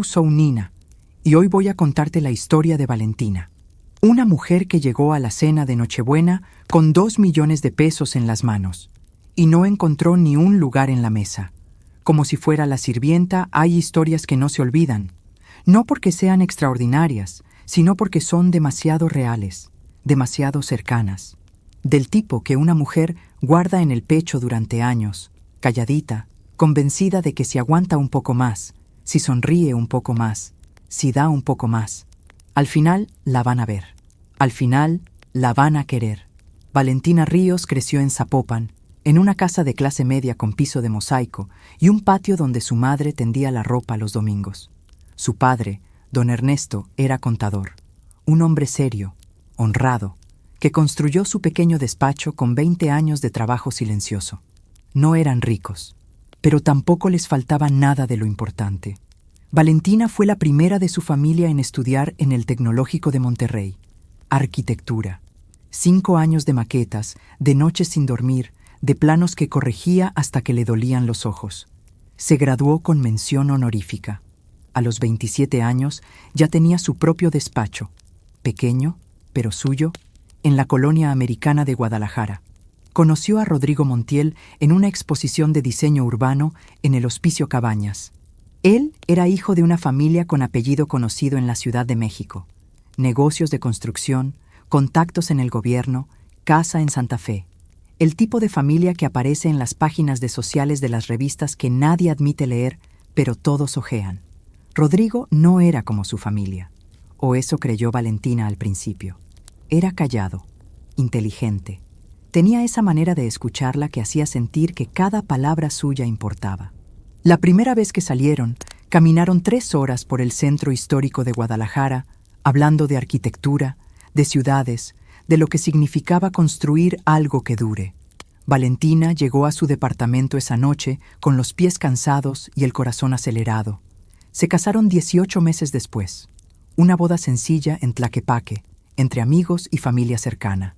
Sou Nina, y hoy voy a contarte la historia de Valentina, una mujer que llegó a la cena de Nochebuena con 2 millones de pesos en las manos, y no encontró ni un lugar en la mesa. Como si fuera la sirvienta, hay historias que no se olvidan, no porque sean extraordinarias, sino porque son demasiado reales, demasiado cercanas, del tipo que una mujer guarda en el pecho durante años, calladita, convencida de que si aguanta un poco más, si sonríe un poco más, si da un poco más, al final la van a ver, al final la van a querer. Valentina Ríos creció en Zapopan, en una casa de clase media con piso de mosaico y un patio donde su madre tendía la ropa los domingos. Su padre, don Ernesto, era contador, un hombre serio, honrado, que construyó su pequeño despacho con 20 años de trabajo silencioso. No eran ricos, pero tampoco les faltaba nada de lo importante. Valentina fue la primera de su familia en estudiar en el Tecnológico de Monterrey. Arquitectura. 5 años de maquetas, de noches sin dormir, de planos que corregía hasta que le dolían los ojos. Se graduó con mención honorífica. A los 27 años ya tenía su propio despacho, pequeño, pero suyo, en la colonia americana de Guadalajara. Conoció a Rodrigo Montiel en una exposición de diseño urbano en el Hospicio Cabañas. Él era hijo de una familia con apellido conocido en la Ciudad de México. Negocios de construcción, contactos en el gobierno, casa en Santa Fe. El tipo de familia que aparece en las páginas de sociales de las revistas que nadie admite leer, pero todos hojean. Rodrigo no era como su familia, o eso creyó Valentina al principio. Era callado, inteligente. Tenía esa manera de escucharla que hacía sentir que cada palabra suya importaba. La primera vez que salieron, caminaron 3 horas por el centro histórico de Guadalajara, hablando de arquitectura, de ciudades, de lo que significaba construir algo que dure. Valentina llegó a su departamento esa noche con los pies cansados y el corazón acelerado. Se casaron 18 meses después. Una boda sencilla en Tlaquepaque, entre amigos y familia cercana.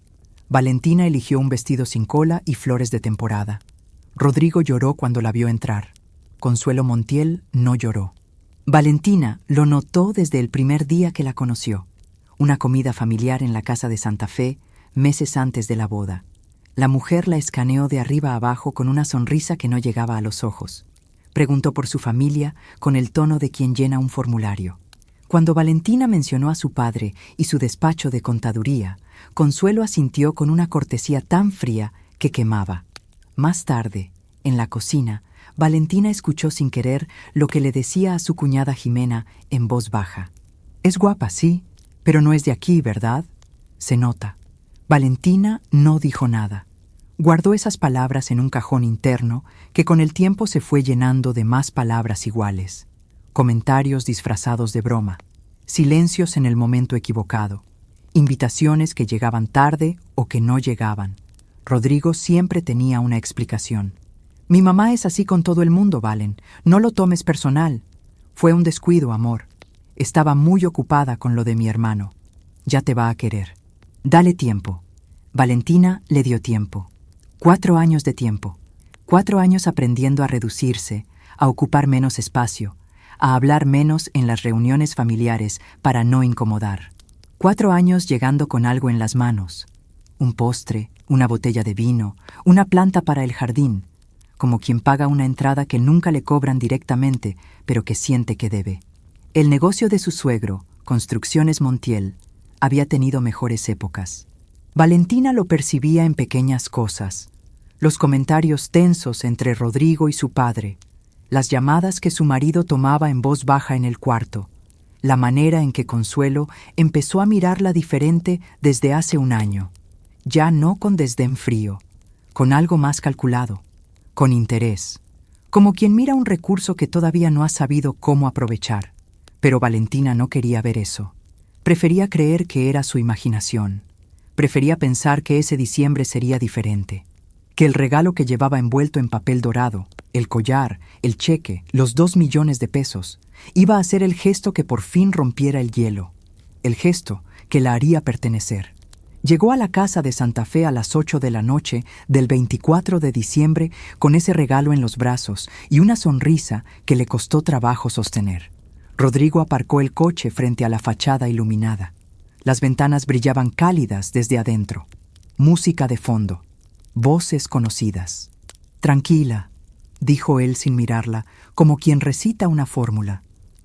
Valentina eligió un vestido sin cola y flores de temporada. Rodrigo lloró cuando la vio entrar. Consuelo Montiel no lloró. Valentina lo notó desde el primer día que la conoció. Una comida familiar en la casa de Santa Fe, meses antes de la boda. La mujer la escaneó de arriba a abajo con una sonrisa que no llegaba a los ojos. Preguntó por su familia con el tono de quien llena un formulario. Cuando Valentina mencionó a su padre y su despacho de contaduría, Consuelo asintió con una cortesía tan fría que quemaba. Más tarde, en la cocina, Valentina escuchó sin querer lo que le decía a su cuñada Jimena en voz baja. «Es guapa, sí, pero no es de aquí, ¿verdad? Se nota». Valentina no dijo nada. Guardó esas palabras en un cajón interno que con el tiempo se fue llenando de más palabras iguales. Comentarios disfrazados de broma, silencios en el momento equivocado, invitaciones que llegaban tarde o que no llegaban. Rodrigo siempre tenía una explicación. «Mi mamá es así con todo el mundo, Valen. No lo tomes personal. Fue un descuido, amor. Estaba muy ocupada con lo de mi hermano. Ya te va a querer. Dale tiempo». Valentina le dio tiempo. 4 años de tiempo. 4 años aprendiendo a reducirse, a ocupar menos espacio, a hablar menos en las reuniones familiares para no incomodar. 4 años llegando con algo en las manos. Un postre, una botella de vino, una planta para el jardín, como quien paga una entrada que nunca le cobran directamente, pero que siente que debe. El negocio de su suegro, Construcciones Montiel, había tenido mejores épocas. Valentina lo percibía en pequeñas cosas. Los comentarios tensos entre Rodrigo y su padre, las llamadas que su marido tomaba en voz baja en el cuarto, la manera en que Consuelo empezó a mirarla diferente desde hace un año, ya no con desdén frío, con algo más calculado, con interés, como quien mira un recurso que todavía no ha sabido cómo aprovechar. Pero Valentina no quería ver eso. Prefería creer que era su imaginación. Prefería pensar que ese diciembre sería diferente, que el regalo que llevaba envuelto en papel dorado, el collar, el cheque, los 2 millones de pesos, iba a ser el gesto que por fin rompiera el hielo, el gesto que la haría pertenecer. Llegó a la casa de Santa Fe a las 8 de la noche del 24 de diciembre con ese regalo en los brazos y una sonrisa que le costó trabajo sostener. Rodrigo aparcó el coche frente a la fachada iluminada. Las ventanas brillaban cálidas desde adentro. Música de fondo. Voces conocidas. «Tranquila», dijo él sin mirarla, como quien recita una fórmula.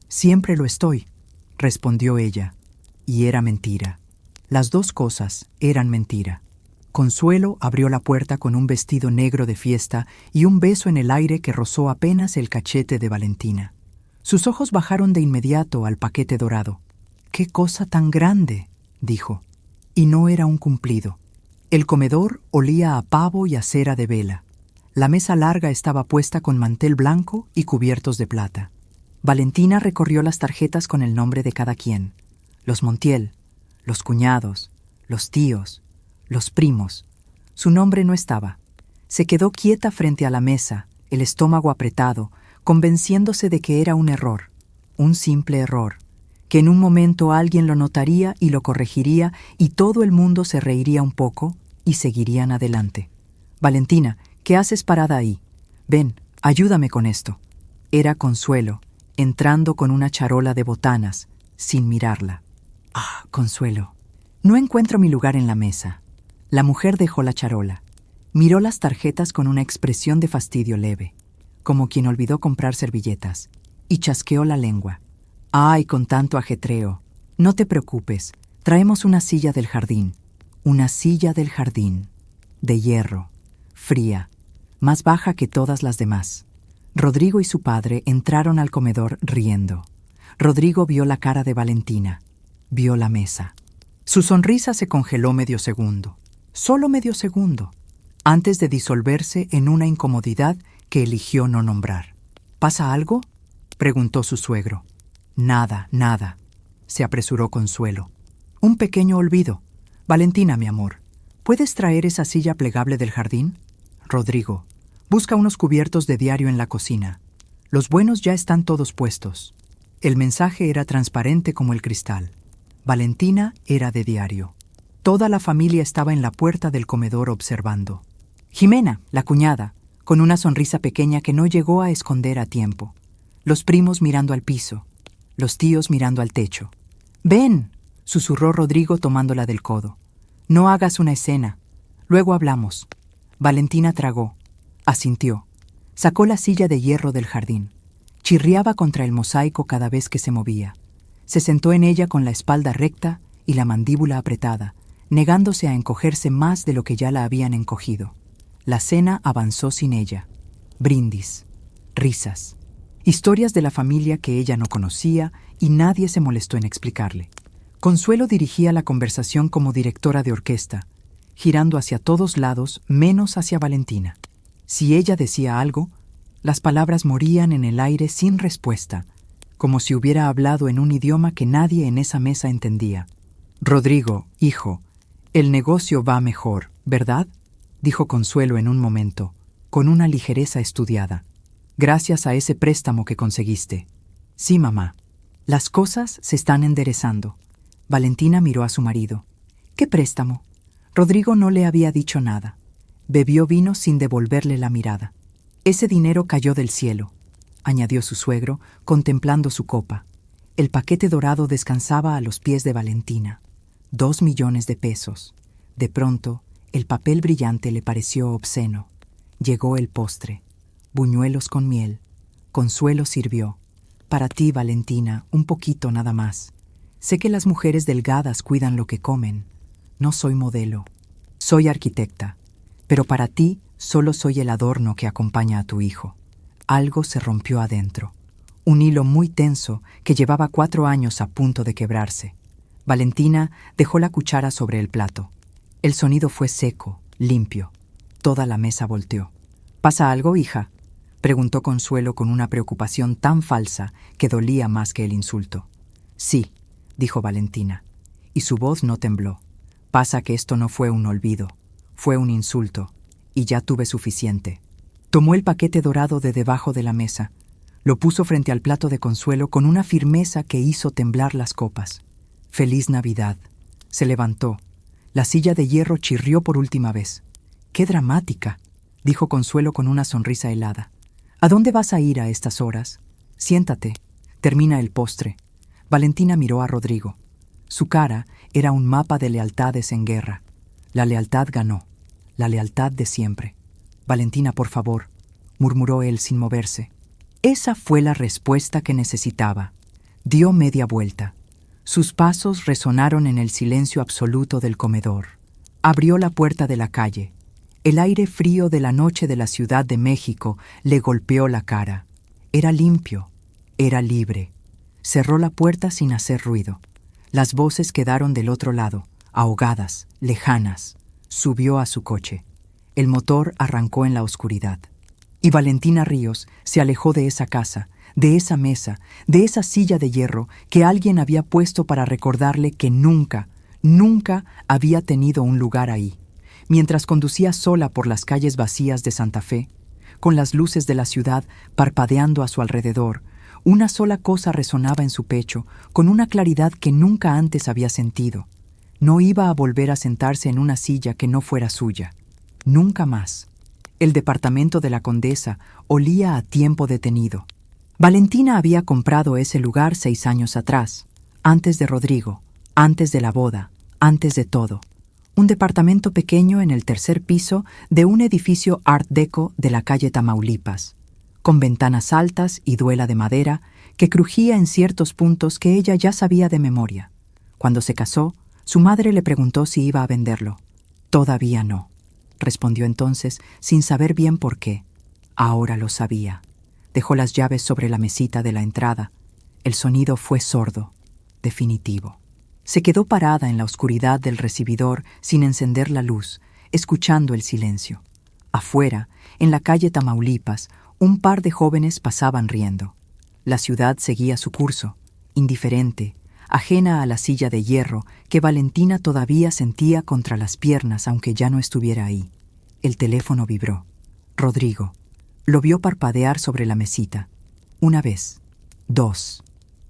«Siempre lo estoy», respondió ella. Y era mentira. Las dos cosas eran mentira. Consuelo abrió la puerta con un vestido negro de fiesta y un beso en el aire que rozó apenas el cachete de Valentina. Sus ojos bajaron de inmediato al paquete dorado. «¡Qué cosa tan grande!», dijo. Y no era un cumplido. El comedor olía a pavo y a cera de vela. La mesa larga estaba puesta con mantel blanco y cubiertos de plata. Valentina recorrió las tarjetas con el nombre de cada quien. Los Montiel, los cuñados, los tíos, los primos. Su nombre no estaba. Se quedó quieta frente a la mesa, el estómago apretado, convenciéndose de que era un error, un simple error, que en un momento alguien lo notaría y lo corregiría y todo el mundo se reiría un poco y seguirían adelante. «Valentina, ¿qué haces parada ahí? Ven, ayúdame con esto». Era Consuelo, entrando con una charola de botanas, sin mirarla. «Ah, Consuelo, no encuentro mi lugar en la mesa». La mujer dejó la charola. Miró las tarjetas con una expresión de fastidio leve, como quien olvidó comprar servilletas, y chasqueó la lengua. «Ay, con tanto ajetreo. No te preocupes, traemos una silla del jardín. Una silla del jardín. De hierro. Fría. Más baja que todas las demás». Rodrigo y su padre entraron al comedor riendo. Rodrigo vio la cara de Valentina. Vio la mesa. Su sonrisa se congeló medio segundo. Solo medio segundo. Antes de disolverse en una incomodidad que eligió no nombrar. «¿Pasa algo?», preguntó su suegro. «Nada, nada», se apresuró Consuelo. «Un pequeño olvido. Valentina, mi amor, ¿puedes traer esa silla plegable del jardín? Rodrigo, busca unos cubiertos de diario en la cocina. Los buenos ya están todos puestos». El mensaje era transparente como el cristal. Valentina era de diario. Toda la familia estaba en la puerta del comedor observando. Jimena, la cuñada, con una sonrisa pequeña que no llegó a esconder a tiempo. Los primos mirando al piso. Los tíos mirando al techo. «Ven», susurró Rodrigo tomándola del codo. «No hagas una escena. Luego hablamos». Valentina tragó. Asintió. Sacó la silla de hierro del jardín. Chirriaba contra el mosaico cada vez que se movía. Se sentó en ella con la espalda recta y la mandíbula apretada, negándose a encogerse más de lo que ya la habían encogido. La cena avanzó sin ella. Brindis. Risas. Historias de la familia que ella no conocía y nadie se molestó en explicarle. Consuelo dirigía la conversación como directora de orquesta, girando hacia todos lados menos hacia Valentina. Si ella decía algo, las palabras morían en el aire sin respuesta, como si hubiera hablado en un idioma que nadie en esa mesa entendía. «Rodrigo, hijo, el negocio va mejor, ¿verdad?», dijo Consuelo en un momento, con una ligereza estudiada. «Gracias a ese préstamo que conseguiste». «Sí, mamá. Las cosas se están enderezando». Valentina miró a su marido. «¿Qué préstamo?». Rodrigo no le había dicho nada. Bebió vino sin devolverle la mirada. «Ese dinero cayó del cielo», añadió su suegro, contemplando su copa. El paquete dorado descansaba a los pies de Valentina. 2 millones de pesos. De pronto, el papel brillante le pareció obsceno. Llegó el postre. Buñuelos con miel. Consuelo sirvió. «Para ti, Valentina, un poquito nada más. Sé que las mujeres delgadas cuidan lo que comen. No soy modelo. Soy arquitecta. Pero para ti solo soy el adorno que acompaña a tu hijo». Algo se rompió adentro. Un hilo muy tenso que llevaba 4 años a punto de quebrarse. Valentina dejó la cuchara sobre el plato. El sonido fue seco, limpio. Toda la mesa volteó. «¿Pasa algo, hija?», preguntó Consuelo con una preocupación tan falsa que dolía más que el insulto. «Sí», dijo Valentina, y su voz no tembló. «Pasa que esto no fue un olvido, fue un insulto, y ya tuve suficiente». Tomó el paquete dorado de debajo de la mesa. Lo puso frente al plato de Consuelo con una firmeza que hizo temblar las copas. «Feliz Navidad». Se levantó. La silla de hierro chirrió por última vez. «¡Qué dramática!», dijo Consuelo con una sonrisa helada. «¿A dónde vas a ir a estas horas? Siéntate. Termina el postre. Valentina miró a Rodrigo. Su cara era un mapa de lealtades en guerra. La lealtad ganó. La lealtad de siempre. Valentina, por favor, murmuró él sin moverse. Esa fue la respuesta que necesitaba. Dio media vuelta. Sus pasos resonaron en el silencio absoluto del comedor. Abrió la puerta de la calle. El aire frío de la noche de la Ciudad de México le golpeó la cara. Era limpio, era libre. Cerró la puerta sin hacer ruido. Las voces quedaron del otro lado, ahogadas, lejanas. Subió a su coche. El motor arrancó en la oscuridad. Y Valentina Ríos se alejó de esa casa, de esa mesa, de esa silla de hierro que alguien había puesto para recordarle que nunca, nunca había tenido un lugar ahí. Mientras conducía sola por las calles vacías de Santa Fe, con las luces de la ciudad parpadeando a su alrededor, una sola cosa resonaba en su pecho con una claridad que nunca antes había sentido. No iba a volver a sentarse en una silla que no fuera suya. Nunca más. El departamento de la Condesa olía a tiempo detenido. Valentina había comprado ese lugar 6 años atrás, antes de Rodrigo, antes de la boda, antes de todo. Un departamento pequeño en el 3er piso de un edificio Art Deco de la calle Tamaulipas, con ventanas altas y duela de madera que crujía en ciertos puntos que ella ya sabía de memoria. Cuando se casó, su madre le preguntó si iba a venderlo. Todavía no, respondió entonces, sin saber bien por qué. Ahora lo sabía. Dejó las llaves sobre la mesita de la entrada. El sonido fue sordo, definitivo. Se quedó parada en la oscuridad del recibidor sin encender la luz, escuchando el silencio. Afuera, en la calle Tamaulipas, un par de jóvenes pasaban riendo. La ciudad seguía su curso, indiferente, ajena a la silla de hierro que Valentina todavía sentía contra las piernas aunque ya no estuviera ahí. El teléfono vibró. Rodrigo. Lo vio parpadear sobre la mesita. 1 vez, 2,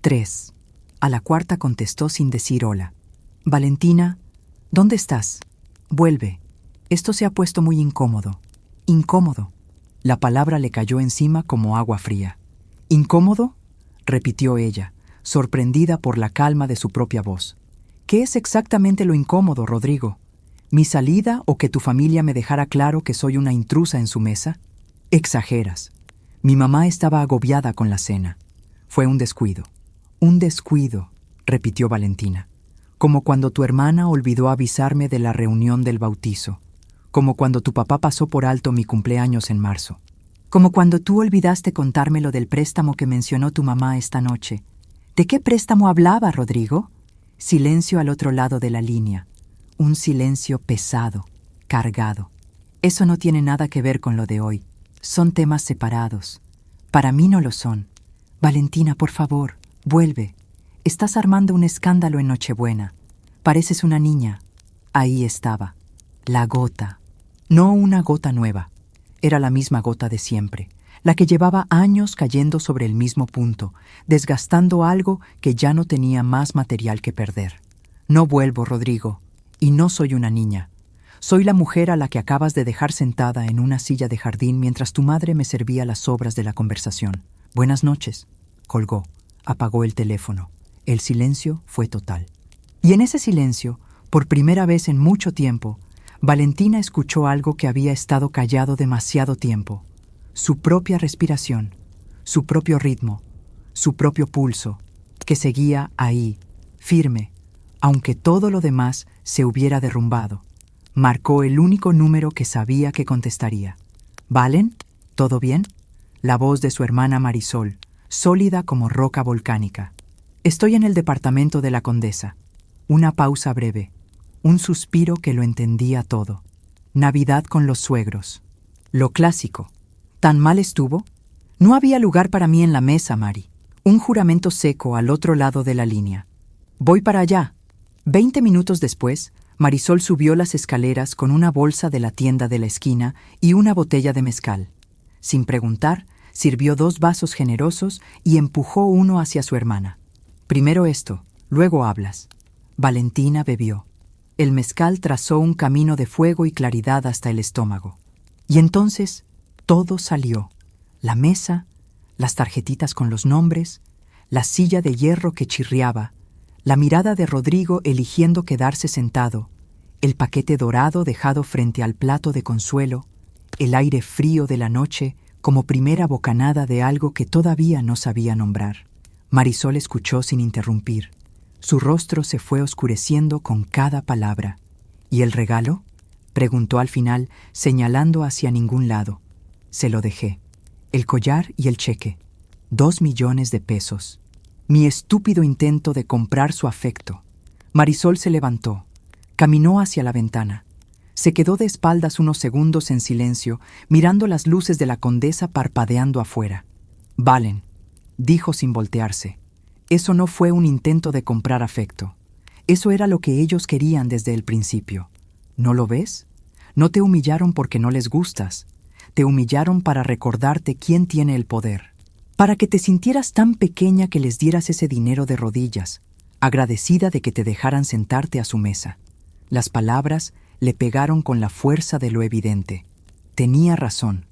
3. A la 4ª contestó sin decir hola. Valentina, ¿dónde estás? Vuelve. Esto se ha puesto muy incómodo. Incómodo. La palabra le cayó encima como agua fría. ¿Incómodo?, repitió ella, sorprendida por la calma de su propia voz. ¿Qué es exactamente lo incómodo, Rodrigo? ¿Mi salida o que tu familia me dejara claro que soy una intrusa en su mesa? Exageras. Mi mamá estaba agobiada con la cena. Fue un descuido. Un descuido, repitió Valentina. Como cuando tu hermana olvidó avisarme de la reunión del bautizo. Como cuando tu papá pasó por alto mi cumpleaños en marzo. Como cuando tú olvidaste contarme lo del préstamo que mencionó tu mamá esta noche. ¿De qué préstamo hablaba, Rodrigo? Silencio al otro lado de la línea. Un silencio pesado, cargado. Eso no tiene nada que ver con lo de hoy. Son temas separados. Para mí no lo son. Valentina, por favor, vuelve. Estás armando un escándalo en Nochebuena. Pareces una niña. Ahí estaba. La gota. No una gota nueva. Era la misma gota de siempre. La que llevaba años cayendo sobre el mismo punto, desgastando algo que ya no tenía más material que perder. No vuelvo, Rodrigo. Y no soy una niña. Soy la mujer a la que acabas de dejar sentada en una silla de jardín mientras tu madre me servía las sobras de la conversación. Buenas noches. Colgó. Apagó el teléfono. El silencio fue total. Y en ese silencio, por primera vez en mucho tiempo, Valentina escuchó algo que había estado callado demasiado tiempo. Su propia respiración, su propio ritmo, su propio pulso, que seguía ahí, firme, aunque todo lo demás se hubiera derrumbado. Marcó el único número que sabía que contestaría. ¿Valen? ¿Todo bien? La voz de su hermana Marisol, sólida como roca volcánica. Estoy en el departamento de la Condesa. Una pausa breve. Un suspiro que lo entendía todo. Navidad con los suegros. Lo clásico. ¿Tan mal estuvo? No había lugar para mí en la mesa, Mari. Un juramento seco al otro lado de la línea. Voy para allá. 20 minutos después, Marisol subió las escaleras con una bolsa de la tienda de la esquina y una botella de mezcal. Sin preguntar, sirvió 2 vasos generosos y empujó uno hacia su hermana. Primero esto, luego hablas. Valentina bebió. El mezcal trazó un camino de fuego y claridad hasta el estómago. Y entonces todo salió. La mesa, las tarjetitas con los nombres, la silla de hierro que chirriaba, la mirada de Rodrigo eligiendo quedarse sentado, el paquete dorado dejado frente al plato de consuelo, el aire frío de la noche como primera bocanada de algo que todavía no sabía nombrar. Marisol escuchó sin interrumpir. Su rostro se fue oscureciendo con cada palabra. ¿Y el regalo?, preguntó al final, señalando hacia ningún lado. Se lo dejé. El collar y el cheque. 2 millones de pesos. Mi estúpido intento de comprar su afecto. Marisol se levantó. Caminó hacia la ventana. Se quedó de espaldas unos segundos en silencio, mirando las luces de la Condesa parpadeando afuera. Valen, dijo sin voltearse. Eso no fue un intento de comprar afecto. Eso era lo que ellos querían desde el principio. ¿No lo ves? No te humillaron porque no les gustas. Te humillaron para recordarte quién tiene el poder. Para que te sintieras tan pequeña que les dieras ese dinero de rodillas, agradecida de que te dejaran sentarte a su mesa. Las palabras le pegaron con la fuerza de lo evidente. Tenía razón.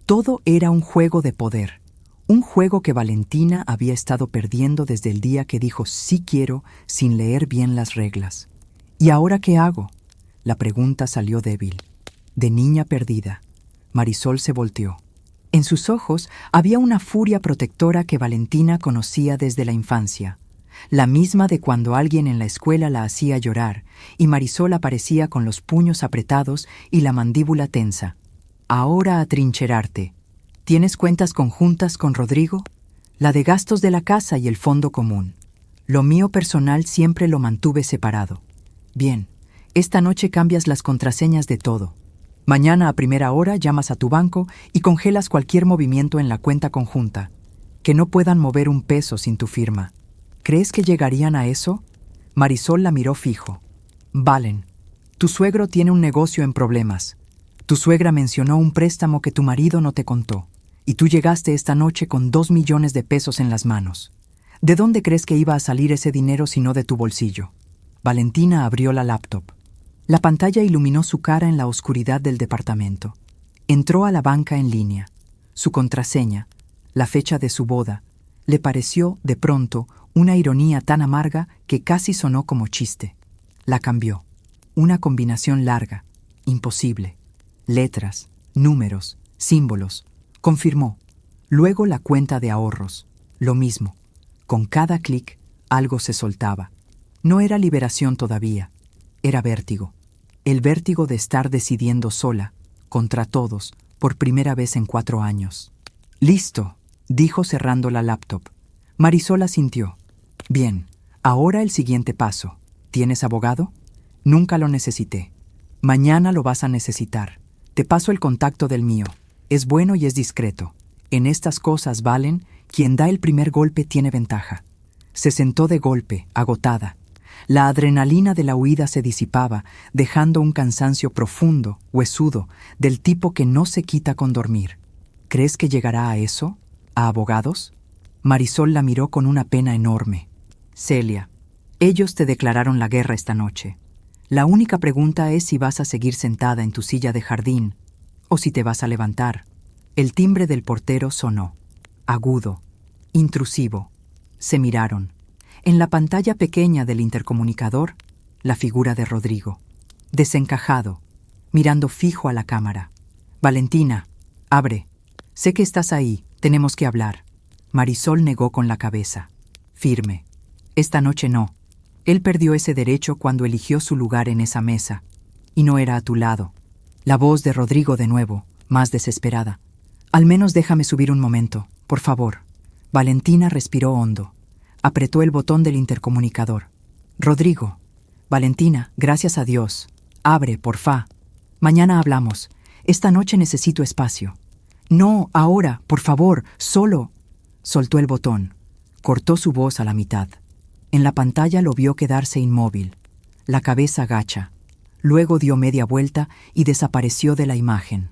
Todo era un juego de poder. Un juego que Valentina había estado perdiendo desde el día que dijo sí quiero sin leer bien las reglas. ¿Y ahora qué hago? La pregunta salió débil. De niña perdida. Marisol se volteó. En sus ojos había una furia protectora que Valentina conocía desde la infancia. La misma de cuando alguien en la escuela la hacía llorar y Marisol aparecía con los puños apretados y la mandíbula tensa. Ahora a trincherarte. ¿Tienes cuentas conjuntas con Rodrigo? La de gastos de la casa y el fondo común. Lo mío personal siempre lo mantuve separado. Bien, esta noche cambias las contraseñas de todo. Mañana a primera hora llamas a tu banco y congelas cualquier movimiento en la cuenta conjunta. Que no puedan mover un peso sin tu firma. ¿Crees que llegarían a eso? Marisol la miró fijo. Valen, tu suegro tiene un negocio en problemas. Tu suegra mencionó un préstamo que tu marido no te contó. Y tú llegaste esta noche con 2 millones de pesos en las manos. ¿De dónde crees que iba a salir ese dinero si no de tu bolsillo? Valentina abrió la laptop. La pantalla iluminó su cara en la oscuridad del departamento. Entró a la banca en línea. Su contraseña, la fecha de su boda, le pareció, de pronto, una ironía tan amarga que casi sonó como chiste. La cambió. Una combinación larga, imposible. Letras, números, símbolos. Confirmó. Luego la cuenta de ahorros. Lo mismo. Con cada clic, algo se soltaba. No era liberación todavía. Era vértigo. El vértigo de estar decidiendo sola, contra todos, por primera vez en 4 años. «Listo», dijo cerrando la laptop. Marisol asintió. «Bien, ahora el siguiente paso. ¿Tienes abogado?» «Nunca lo necesité. Mañana lo vas a necesitar. Te paso el contacto del mío. Es bueno y es discreto. En estas cosas, Valen, quien da el primer golpe tiene ventaja». Se sentó de golpe, agotada. La adrenalina de la huida se disipaba, dejando un cansancio profundo, huesudo, del tipo que no se quita con dormir. ¿Crees que llegará a eso? ¿A abogados? Marisol la miró con una pena enorme. Celia, ellos te declararon la guerra esta noche. La única pregunta es si vas a seguir sentada en tu silla de jardín o si te vas a levantar. El timbre del portero sonó. Agudo, intrusivo. Se miraron. En la pantalla pequeña del intercomunicador, la figura de Rodrigo, desencajado, mirando fijo a la cámara. Valentina, abre. Sé que estás ahí, tenemos que hablar. Marisol negó con la cabeza. Firme. Esta noche no. Él perdió ese derecho cuando eligió su lugar en esa mesa. Y no era a tu lado. La voz de Rodrigo de nuevo, más desesperada. Al menos déjame subir un momento, por favor. Valentina respiró hondo. Apretó el botón del intercomunicador. Rodrigo. Valentina, gracias a Dios. Abre, porfa. Mañana hablamos. Esta noche necesito espacio. No, ahora, por favor, solo. Soltó el botón. Cortó su voz a la mitad. En la pantalla lo vio quedarse inmóvil, la cabeza gacha. Luego dio media vuelta y desapareció de la imagen.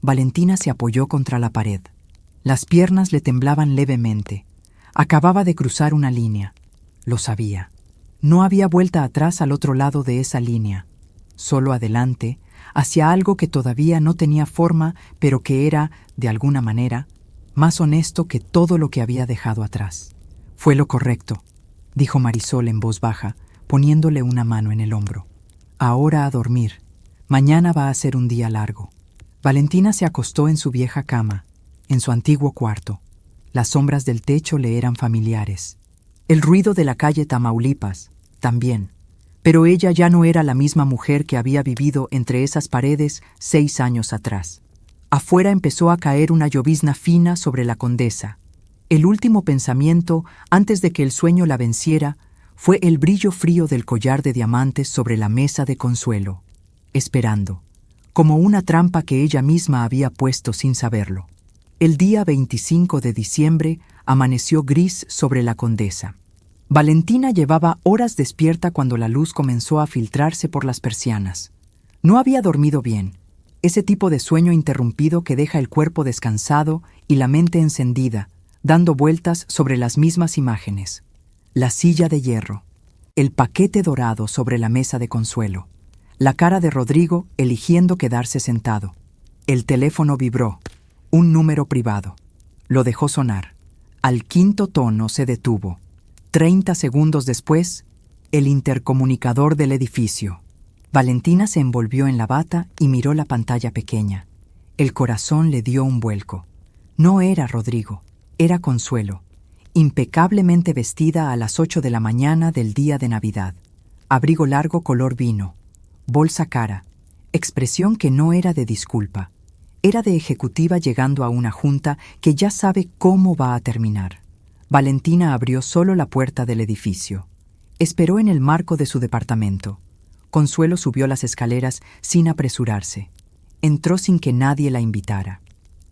Valentina se apoyó contra la pared. Las piernas le temblaban levemente. Acababa de cruzar una línea. Lo sabía. No había vuelta atrás al otro lado de esa línea. Solo adelante, hacia algo que todavía no tenía forma, pero que era, de alguna manera, más honesto que todo lo que había dejado atrás. Fue lo correcto, dijo Marisol en voz baja, poniéndole una mano en el hombro. Ahora a dormir. Mañana va a ser un día largo. Valentina se acostó en su vieja cama, en su antiguo cuarto. Las sombras del techo le eran familiares. El ruido de la calle Tamaulipas, también. Pero ella ya no era la misma mujer que había vivido entre esas paredes 6 años atrás. Afuera empezó a caer una llovizna fina sobre la Condesa. El último pensamiento, antes de que el sueño la venciera, fue el brillo frío del collar de diamantes sobre la mesa de Consuelo, esperando, como una trampa que ella misma había puesto sin saberlo. El día 25 de diciembre amaneció gris sobre la Condesa. Valentina llevaba horas despierta cuando la luz comenzó a filtrarse por las persianas. No había dormido bien, ese tipo de sueño interrumpido que deja el cuerpo descansado y la mente encendida, dando vueltas sobre las mismas imágenes. La silla de hierro, el paquete dorado sobre la mesa de Consuelo, la cara de Rodrigo eligiendo quedarse sentado. El teléfono vibró, un número privado. Lo dejó sonar. Al quinto tono se detuvo. 30 segundos después, el intercomunicador del edificio. Valentina se envolvió en la bata y miró la pantalla pequeña. El corazón le dio un vuelco. No era Rodrigo, era Consuelo, impecablemente vestida a las 8 de la mañana del día de Navidad. Abrigo largo color vino, bolsa cara, expresión que no era de disculpa. Era de ejecutiva llegando a una junta que ya sabe cómo va a terminar. Valentina abrió solo la puerta del edificio. Esperó en el marco de su departamento. Consuelo subió las escaleras sin apresurarse. Entró sin que nadie la invitara.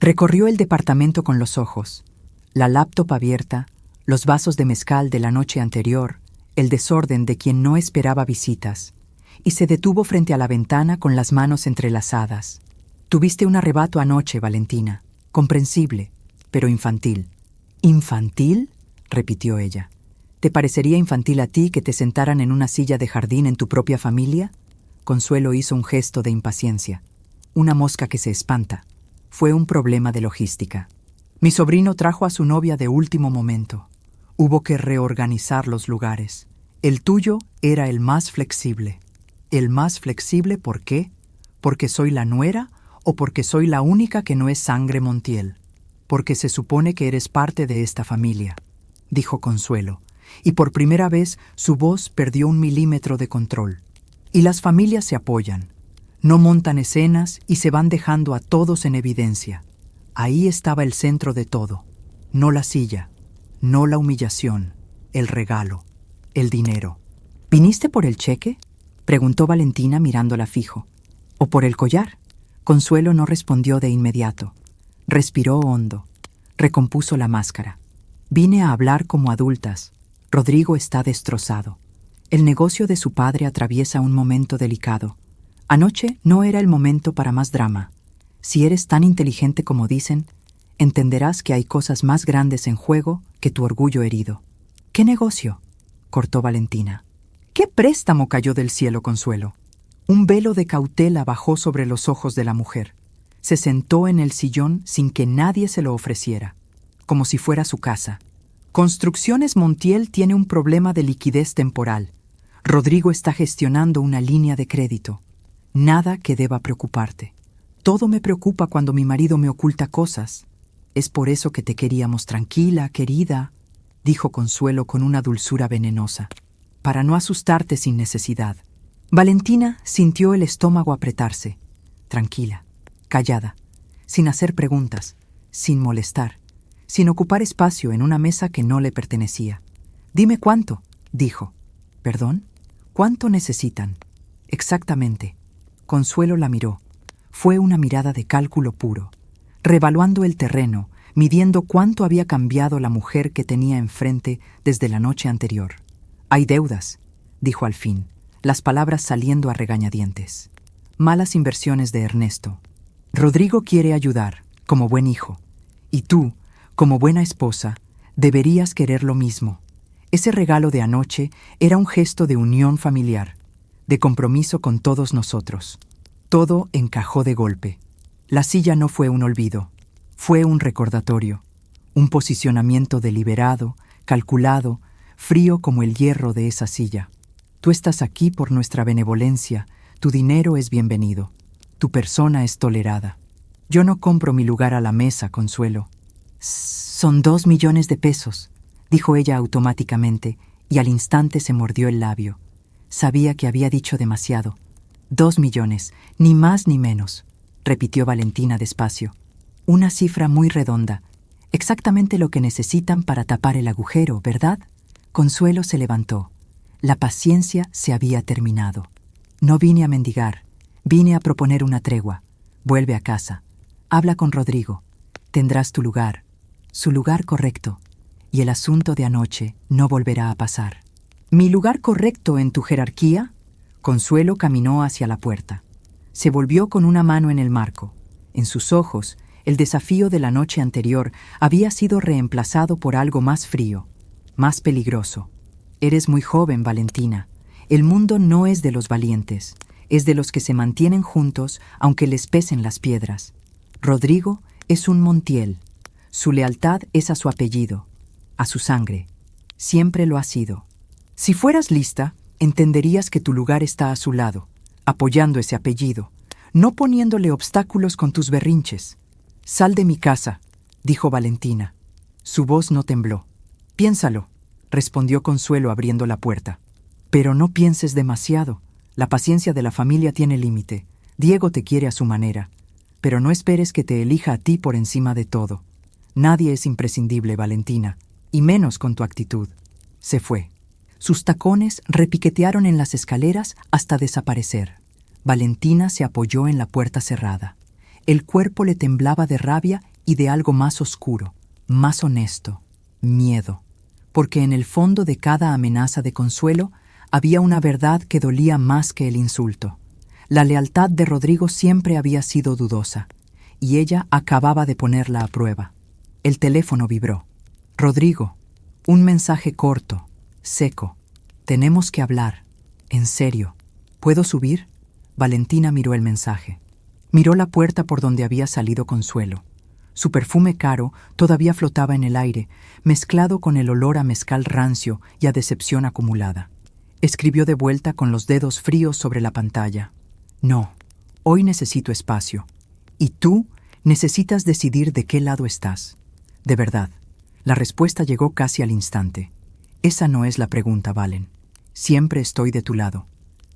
Recorrió el departamento con los ojos. La laptop abierta, los vasos de mezcal de la noche anterior, el desorden de quien no esperaba visitas. Y se detuvo frente a la ventana con las manos entrelazadas. Tuviste un arrebato anoche, Valentina. Comprensible, pero infantil. ¿Infantil?, repitió ella. ¿Te parecería infantil a ti que te sentaran en una silla de jardín en tu propia familia? Consuelo hizo un gesto de impaciencia. Una mosca que se espanta. Fue un problema de logística. Mi sobrino trajo a su novia de último momento. Hubo que reorganizar los lugares. El tuyo era el más flexible. ¿El más flexible por qué? ¿Porque soy la nuera o porque soy la única que no es sangre Montiel? Porque se supone que eres parte de esta familia, dijo Consuelo, y por primera vez su voz perdió 1 milímetro de control. Y las familias se apoyan, no montan escenas y se van dejando a todos en evidencia. Ahí estaba el centro de todo, no la silla, no la humillación, el regalo, el dinero. ¿Viniste por el cheque?, preguntó Valentina mirándola fijo. ¿O por el collar? Consuelo no respondió de inmediato. Respiró hondo. Recompuso la máscara. Vine a hablar como adultas. Rodrigo está destrozado. El negocio de su padre atraviesa un momento delicado. Anoche no era el momento para más drama. Si eres tan inteligente como dicen, entenderás que hay cosas más grandes en juego que tu orgullo herido. ¿Qué negocio?, cortó Valentina. ¿Qué préstamo cayó del cielo, Consuelo? Un velo de cautela bajó sobre los ojos de la mujer. Se sentó en el sillón sin que nadie se lo ofreciera, como si fuera su casa. Construcciones Montiel tiene un problema de liquidez temporal. Rodrigo está gestionando una línea de crédito. Nada que deba preocuparte. Todo me preocupa cuando mi marido me oculta cosas. Es por eso que te queríamos tranquila, querida, dijo Consuelo con una dulzura venenosa, para no asustarte sin necesidad. Valentina sintió el estómago apretarse, tranquila, callada, sin hacer preguntas, sin molestar, sin ocupar espacio en una mesa que no le pertenecía. Dime cuánto, dijo. ¿Perdón? ¿Cuánto necesitan? Exactamente. Consuelo la miró. Fue una mirada de cálculo puro, revaluando el terreno, midiendo cuánto había cambiado la mujer que tenía enfrente desde la noche anterior. Hay deudas, dijo al fin, las palabras saliendo a regañadientes. Malas inversiones de Ernesto. Rodrigo quiere ayudar, como buen hijo. Y tú, como buena esposa, deberías querer lo mismo. Ese regalo de anoche era un gesto de unión familiar, de compromiso con todos nosotros. Todo encajó de golpe. La silla no fue un olvido, fue un recordatorio, un posicionamiento deliberado calculado, frío como el hierro de esa silla. Tú estás aquí por nuestra benevolencia, tu dinero es bienvenido, tu persona es tolerada. Yo no compro mi lugar a la mesa, Consuelo. Son 2 millones de pesos, dijo ella automáticamente, y al instante se mordió el labio. Sabía que había dicho demasiado. 2 millones, ni más ni menos, repitió Valentina despacio. Una cifra muy redonda, exactamente lo que necesitan para tapar el agujero, ¿verdad? Consuelo se levantó. La paciencia se había terminado. No vine a mendigar, vine a proponer una tregua. Vuelve a casa. Habla con Rodrigo. Tendrás tu lugar, su lugar correcto, y el asunto de anoche no volverá a pasar. ¿Mi lugar correcto en tu jerarquía? Consuelo caminó hacia la puerta. Se volvió con una mano en el marco. En sus ojos, el desafío de la noche anterior había sido reemplazado por algo más frío, más peligroso. Eres muy joven, Valentina. El mundo no es de los valientes, es de los que se mantienen juntos aunque les pesen las piedras. Rodrigo es un Montiel. Su lealtad es a su apellido, a su sangre. Siempre lo ha sido. Si fueras lista, entenderías que tu lugar está a su lado, apoyando ese apellido, no poniéndole obstáculos con tus berrinches. Sal de mi casa, dijo Valentina. Su voz no tembló. Piénsalo, respondió Consuelo abriendo la puerta. Pero no pienses demasiado. La paciencia de la familia tiene límite. Diego te quiere a su manera. Pero no esperes que te elija a ti por encima de todo. Nadie es imprescindible, Valentina, y menos con tu actitud. Se fue. Sus tacones repiquetearon en las escaleras hasta desaparecer. Valentina se apoyó en la puerta cerrada. El cuerpo le temblaba de rabia y de algo más oscuro, más honesto, miedo. Porque en el fondo de cada amenaza de Consuelo había una verdad que dolía más que el insulto. La lealtad de Rodrigo siempre había sido dudosa, y ella acababa de ponerla a prueba. El teléfono vibró. Rodrigo, un mensaje corto, seco. Tenemos que hablar. En serio. ¿Puedo subir? Valentina miró el mensaje. Miró la puerta por donde había salido Consuelo. Su perfume caro todavía flotaba en el aire, mezclado con el olor a mezcal rancio y a decepción acumulada. Escribió de vuelta con los dedos fríos sobre la pantalla. No, hoy necesito espacio. Y tú necesitas decidir de qué lado estás. De verdad, la respuesta llegó casi al instante. Esa no es la pregunta, Valen. Siempre estoy de tu lado.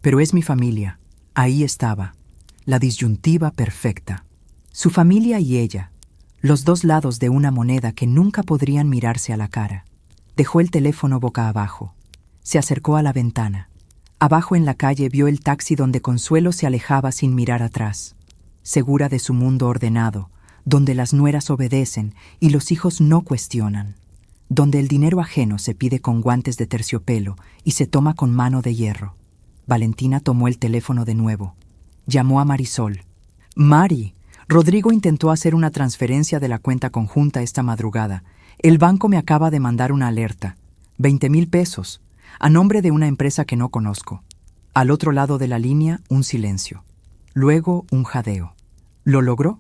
Pero es mi familia. Ahí estaba. La disyuntiva perfecta. Su familia y ella. Los dos lados de una moneda que nunca podrían mirarse a la cara. Dejó el teléfono boca abajo. Se acercó a la ventana. Abajo en la calle vio el taxi donde Consuelo se alejaba sin mirar atrás. Segura de su mundo ordenado, donde las nueras obedecen y los hijos no cuestionan. Donde el dinero ajeno se pide con guantes de terciopelo y se toma con mano de hierro. Valentina tomó el teléfono de nuevo. Llamó a Marisol. «Mari, Rodrigo intentó hacer una transferencia de la cuenta conjunta esta madrugada. El banco me acaba de mandar una alerta. 20,000 pesos, a nombre de una empresa que no conozco». Al otro lado de la línea, un silencio. Luego, un jadeo. ¿Lo logró?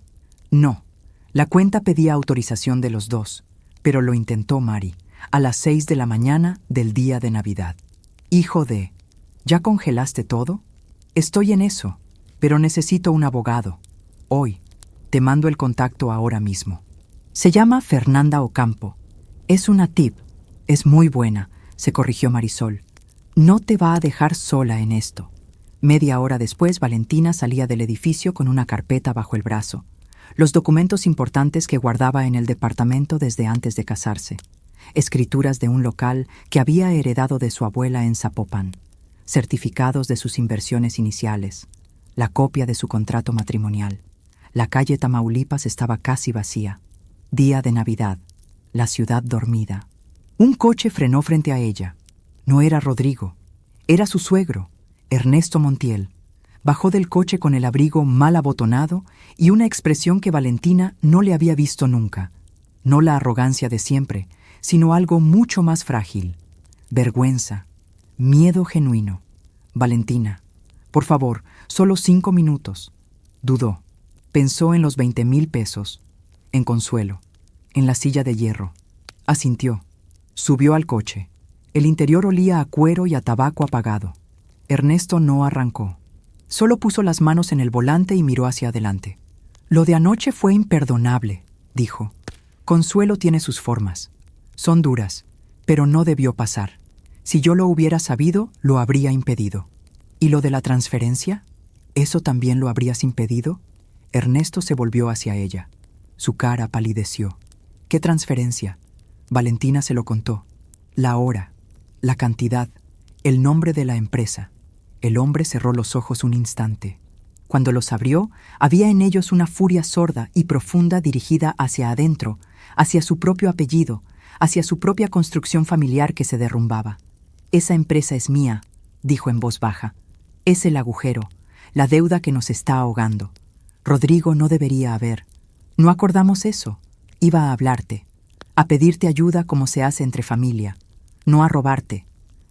No. La cuenta pedía autorización de los dos, pero lo intentó Mari, a las 6 de la mañana del día de Navidad. Hijo de... ¿Ya congelaste todo? Estoy en eso, pero necesito un abogado. Hoy. Te mando el contacto ahora mismo. Se llama Fernanda Ocampo. Es una tip. Es muy buena, se corrigió Marisol. No te va a dejar sola en esto. Media hora después, Valentina salía del edificio con una carpeta bajo el brazo. Los documentos importantes que guardaba en el departamento desde antes de casarse. Escrituras de un local que había heredado de su abuela en Zapopan. Certificados de sus inversiones iniciales. La copia de su contrato matrimonial. La calle Tamaulipas estaba casi vacía. Día de Navidad. La ciudad dormida. Un coche frenó frente a ella. No era Rodrigo. Era su suegro, Ernesto Montiel. Bajó del coche con el abrigo mal abotonado y una expresión que Valentina no le había visto nunca. No la arrogancia de siempre, sino algo mucho más frágil. Vergüenza. Miedo genuino. Valentina, por favor, solo 5 minutos. Dudó. Pensó en los 20,000 pesos. En Consuelo. En la silla de hierro. Asintió. Subió al coche. El interior olía a cuero y a tabaco apagado. Ernesto no arrancó. Solo puso las manos en el volante y miró hacia adelante. «Lo de anoche fue imperdonable», dijo. «Consuelo tiene sus formas. Son duras, pero no debió pasar. Si yo lo hubiera sabido, lo habría impedido». «¿Y lo de la transferencia? ¿Eso también lo habrías impedido?» Ernesto se volvió hacia ella. Su cara palideció. «¿Qué transferencia?» Valentina se lo contó. La hora, la cantidad, el nombre de la empresa. El hombre cerró los ojos un instante. Cuando los abrió, había en ellos una furia sorda y profunda dirigida hacia adentro, hacia su propio apellido, hacia su propia construcción familiar que se derrumbaba. «Esa empresa es mía», dijo en voz baja. «Es el agujero, la deuda que nos está ahogando. Rodrigo no debería haber. No acordamos eso. Iba a hablarte, a pedirte ayuda como se hace entre familia, no a robarte».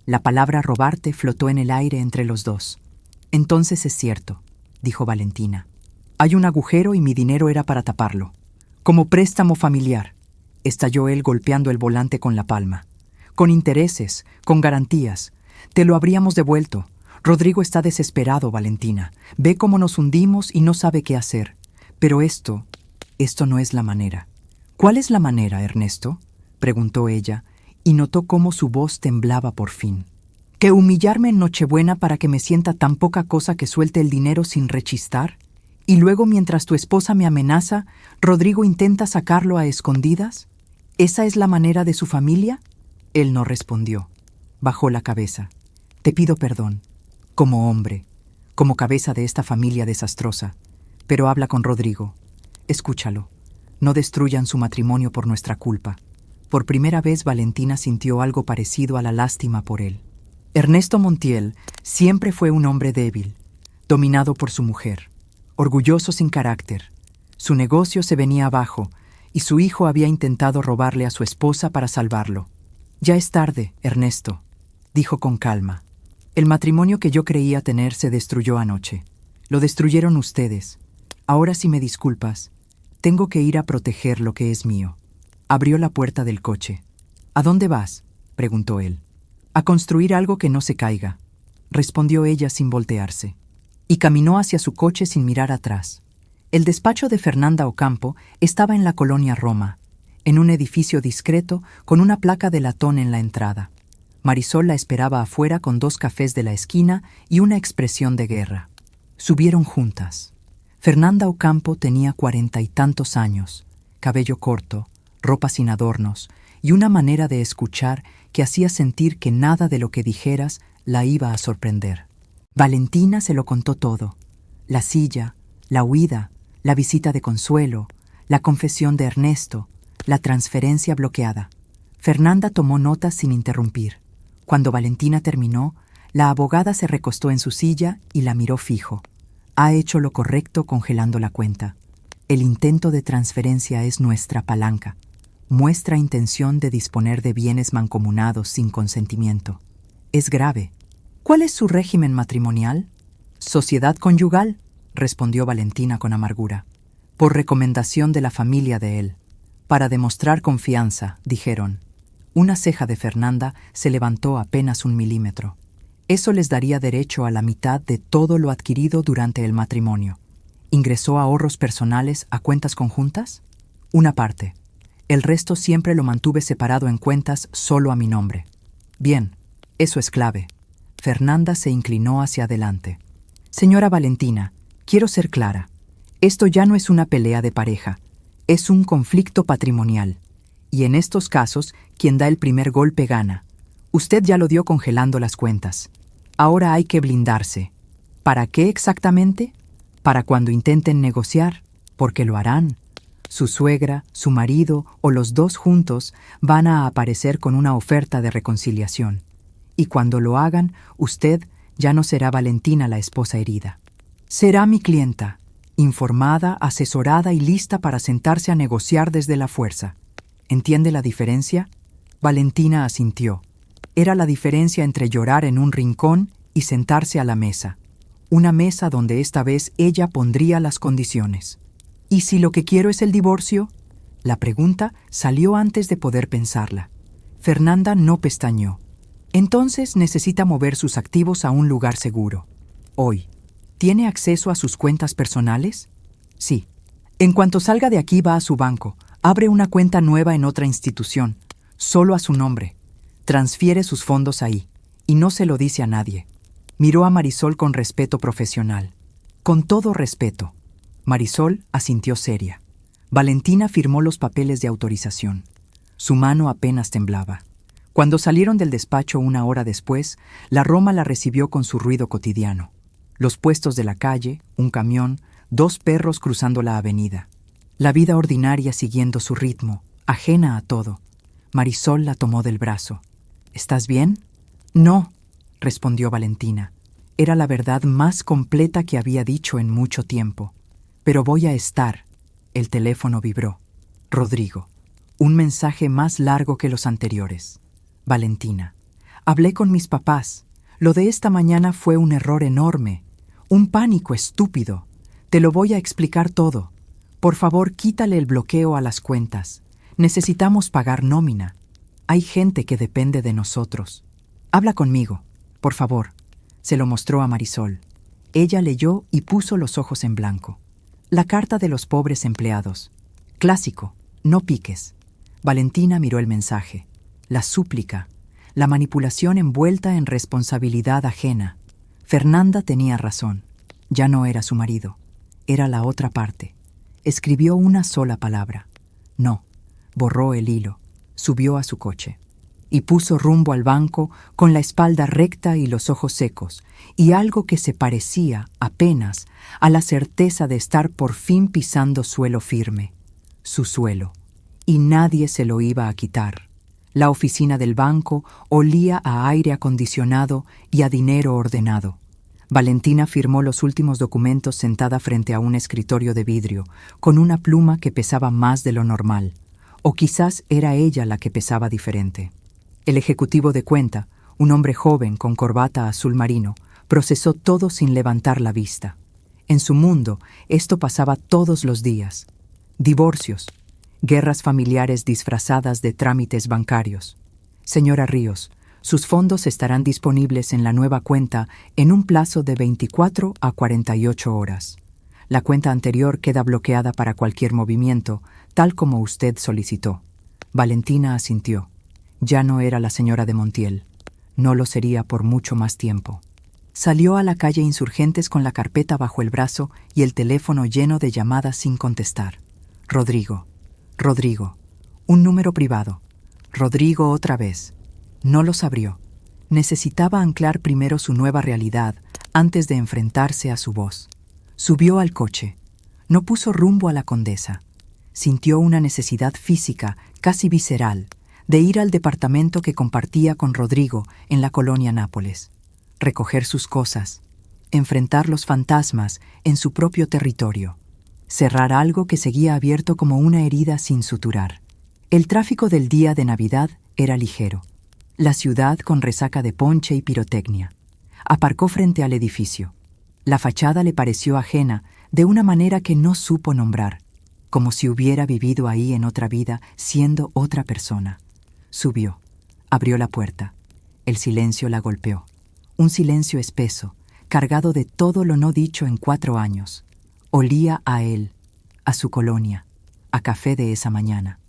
La palabra robarte flotó en el aire entre los dos. «Entonces es cierto», dijo Valentina. «Hay un agujero y mi dinero era para taparlo. Como préstamo familiar», estalló él golpeando el volante con la palma. «Con intereses, con garantías. Te lo habríamos devuelto. Rodrigo está desesperado, Valentina. Ve cómo nos hundimos y no sabe qué hacer. Pero esto no es la manera». «¿Cuál es la manera, Ernesto?», preguntó ella, y notó cómo su voz temblaba por fin. «¿Que humillarme en Nochebuena para que me sienta tan poca cosa que suelte el dinero sin rechistar? Y luego, mientras tu esposa me amenaza, Rodrigo intenta sacarlo a escondidas? ¿Esa es la manera de su familia?». Él no respondió. Bajó la cabeza. «Te pido perdón, como hombre, como cabeza de esta familia desastrosa. Pero habla con Rodrigo. Escúchalo. No destruyan su matrimonio por nuestra culpa». Por primera vez Valentina sintió algo parecido a la lástima por él. Ernesto Montiel siempre fue un hombre débil, dominado por su mujer, orgulloso sin carácter. Su negocio se venía abajo y su hijo había intentado robarle a su esposa para salvarlo. «Ya es tarde, Ernesto», dijo con calma. «El matrimonio que yo creía tener se destruyó anoche. Lo destruyeron ustedes. Ahora, si me disculpas, tengo que ir a proteger lo que es mío». Abrió la puerta del coche. «¿A dónde vas?», preguntó él. «A construir algo que no se caiga», respondió ella sin voltearse. Y caminó hacia su coche sin mirar atrás. El despacho de Fernanda Ocampo estaba en la colonia Roma, en un edificio discreto con una placa de latón en la entrada. Marisol la esperaba afuera con 2 cafés de la esquina y una expresión de guerra. Subieron juntas. Fernanda Ocampo tenía 40 y tantos años, cabello corto, ropa sin adornos y una manera de escuchar que hacía sentir que nada de lo que dijeras la iba a sorprender. Valentina se lo contó todo: la silla, la huida, la visita de Consuelo, la confesión de Ernesto, la transferencia bloqueada. Fernanda tomó notas sin interrumpir. Cuando Valentina terminó, la abogada se recostó en su silla y la miró fijo. «Ha hecho lo correcto congelando la cuenta. El intento de transferencia es nuestra palanca. Muestra intención de disponer de bienes mancomunados sin consentimiento. Es grave. ¿Cuál es su régimen matrimonial?». «Sociedad conyugal», respondió Valentina con amargura. «Por recomendación de la familia de él. Para demostrar confianza», dijeron. Una ceja de Fernanda se levantó apenas 1 milímetro. Eso les daría derecho a la mitad de todo lo adquirido durante el matrimonio. ¿Ingresó ahorros personales a cuentas conjuntas? Una parte. El resto siempre lo mantuve separado en cuentas solo a mi nombre. Bien, eso es clave. Fernanda se inclinó hacia adelante. «Señora Valentina, quiero ser clara. Esto ya no es una pelea de pareja. Es un conflicto patrimonial. Y en estos casos, quien da el primer golpe gana. Usted ya lo dio congelando las cuentas. Ahora hay que blindarse. ¿Para qué exactamente? Para cuando intenten negociar, porque lo harán. Su suegra, su marido o los dos juntos van a aparecer con una oferta de reconciliación. Y cuando lo hagan, usted ya no será Valentina la esposa herida. Será mi clienta, informada, asesorada y lista para sentarse a negociar desde la fuerza. ¿Entiende la diferencia?». Valentina asintió. Era la diferencia entre llorar en un rincón y sentarse a la mesa. Una mesa donde esta vez ella pondría las condiciones. «¿Y si lo que quiero es el divorcio?». La pregunta salió antes de poder pensarla. Fernanda no pestañeó. Entonces necesita mover sus activos a un lugar seguro. Hoy, ¿tiene acceso a sus cuentas personales? Sí. En cuanto salga de aquí va a su banco, abre una cuenta nueva en otra institución, solo a su nombre. Transfiere sus fondos ahí, y no se lo dice a nadie. Miró a Marisol con respeto profesional. Con todo respeto. Marisol asintió seria. Valentina firmó los papeles de autorización. Su mano apenas temblaba. Cuando salieron del despacho 1 hora después, la Roma la recibió con su ruido cotidiano. Los puestos de la calle, un camión, 2 perros cruzando la avenida. La vida ordinaria siguiendo su ritmo, ajena a todo. Marisol la tomó del brazo. ¿Estás bien? No, respondió Valentina. Era la verdad más completa que había dicho en mucho tiempo. Pero voy a estar. El teléfono vibró. Rodrigo. Un mensaje más largo que los anteriores. Valentina. Hablé con mis papás. Lo de esta mañana fue un error enorme. Un pánico estúpido. Te lo voy a explicar todo. Por favor, quítale el bloqueo a las cuentas. Necesitamos pagar nómina. Hay gente que depende de nosotros. Habla conmigo, por favor. Se lo mostró a Marisol. Ella leyó y puso los ojos en blanco. La carta de los pobres empleados. Clásico, no piques. Valentina miró el mensaje. La súplica, la manipulación envuelta en responsabilidad ajena. Fernanda tenía razón. Ya no era su marido. Era la otra parte. Escribió una sola palabra. No. Borró el hilo. Subió a su coche. Y puso rumbo al banco con la espalda recta y los ojos secos, y algo que se parecía, apenas, a la certeza de estar por fin pisando suelo firme. Su suelo. Y nadie se lo iba a quitar. La oficina del banco olía a aire acondicionado y a dinero ordenado. Valentina firmó los últimos documentos sentada frente a un escritorio de vidrio, con una pluma que pesaba más de lo normal. O quizás era ella la que pesaba diferente. El ejecutivo de cuenta, un hombre joven con corbata azul marino, procesó todo sin levantar la vista. En su mundo, esto pasaba todos los días. Divorcios, guerras familiares disfrazadas de trámites bancarios. Señora Ríos, sus fondos estarán disponibles en la nueva cuenta en un plazo de 24 a 48 horas. La cuenta anterior queda bloqueada para cualquier movimiento, tal como usted solicitó. Valentina asintió. Ya no era la señora de Montiel. No lo sería por mucho más tiempo. Salió a la calle Insurgentes con la carpeta bajo el brazo y el teléfono lleno de llamadas sin contestar. Rodrigo. Rodrigo. Un número privado. Rodrigo otra vez. No los abrió. Necesitaba anclar primero su nueva realidad antes de enfrentarse a su voz. Subió al coche. No puso rumbo a la Condesa. Sintió una necesidad física, casi visceral, de ir al departamento que compartía con Rodrigo en la colonia Nápoles. Recoger sus cosas. Enfrentar los fantasmas en su propio territorio. Cerrar algo que seguía abierto como una herida sin suturar. El tráfico del día de Navidad era ligero. La ciudad con resaca de ponche y pirotecnia. Aparcó frente al edificio. La fachada le pareció ajena de una manera que no supo nombrar, como si hubiera vivido ahí en otra vida siendo otra persona. Subió. Abrió la puerta. El silencio la golpeó. Un silencio espeso, cargado de todo lo no dicho en 4 años. Olía a él, a su colonia, a café de esa mañana,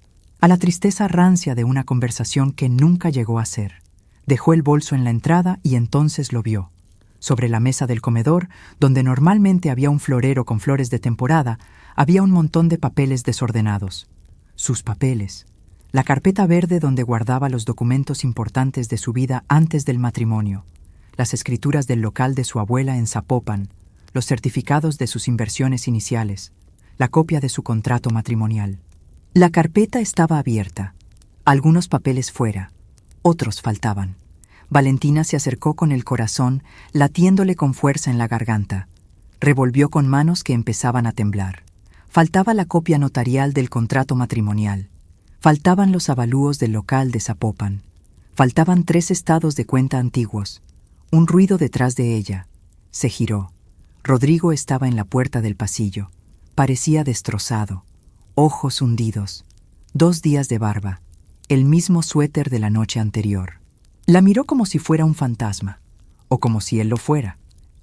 a la tristeza rancia de una conversación que nunca llegó a ser. Dejó el bolso en la entrada y entonces lo vio. Sobre la mesa del comedor, donde normalmente había un florero con flores de temporada, había un montón de papeles desordenados. Sus papeles. La carpeta verde donde guardaba los documentos importantes de su vida antes del matrimonio. Las escrituras del local de su abuela en Zapopan, los certificados de sus inversiones iniciales, la copia de su contrato matrimonial. La carpeta estaba abierta, algunos papeles fuera, otros faltaban. Valentina se acercó con el corazón latiéndole con fuerza en la garganta. Revolvió con manos que empezaban a temblar. Faltaba la copia notarial del contrato matrimonial. Faltaban los avalúos del local de Zapopan. Faltaban 3 estados de cuenta antiguos. Un ruido detrás de ella. Se giró. Rodrigo estaba en la puerta del pasillo. Parecía destrozado. Ojos hundidos. 2 días de barba. el mismo suéter de la noche anterior. La miró como si fuera un fantasma, o como si él lo fuera.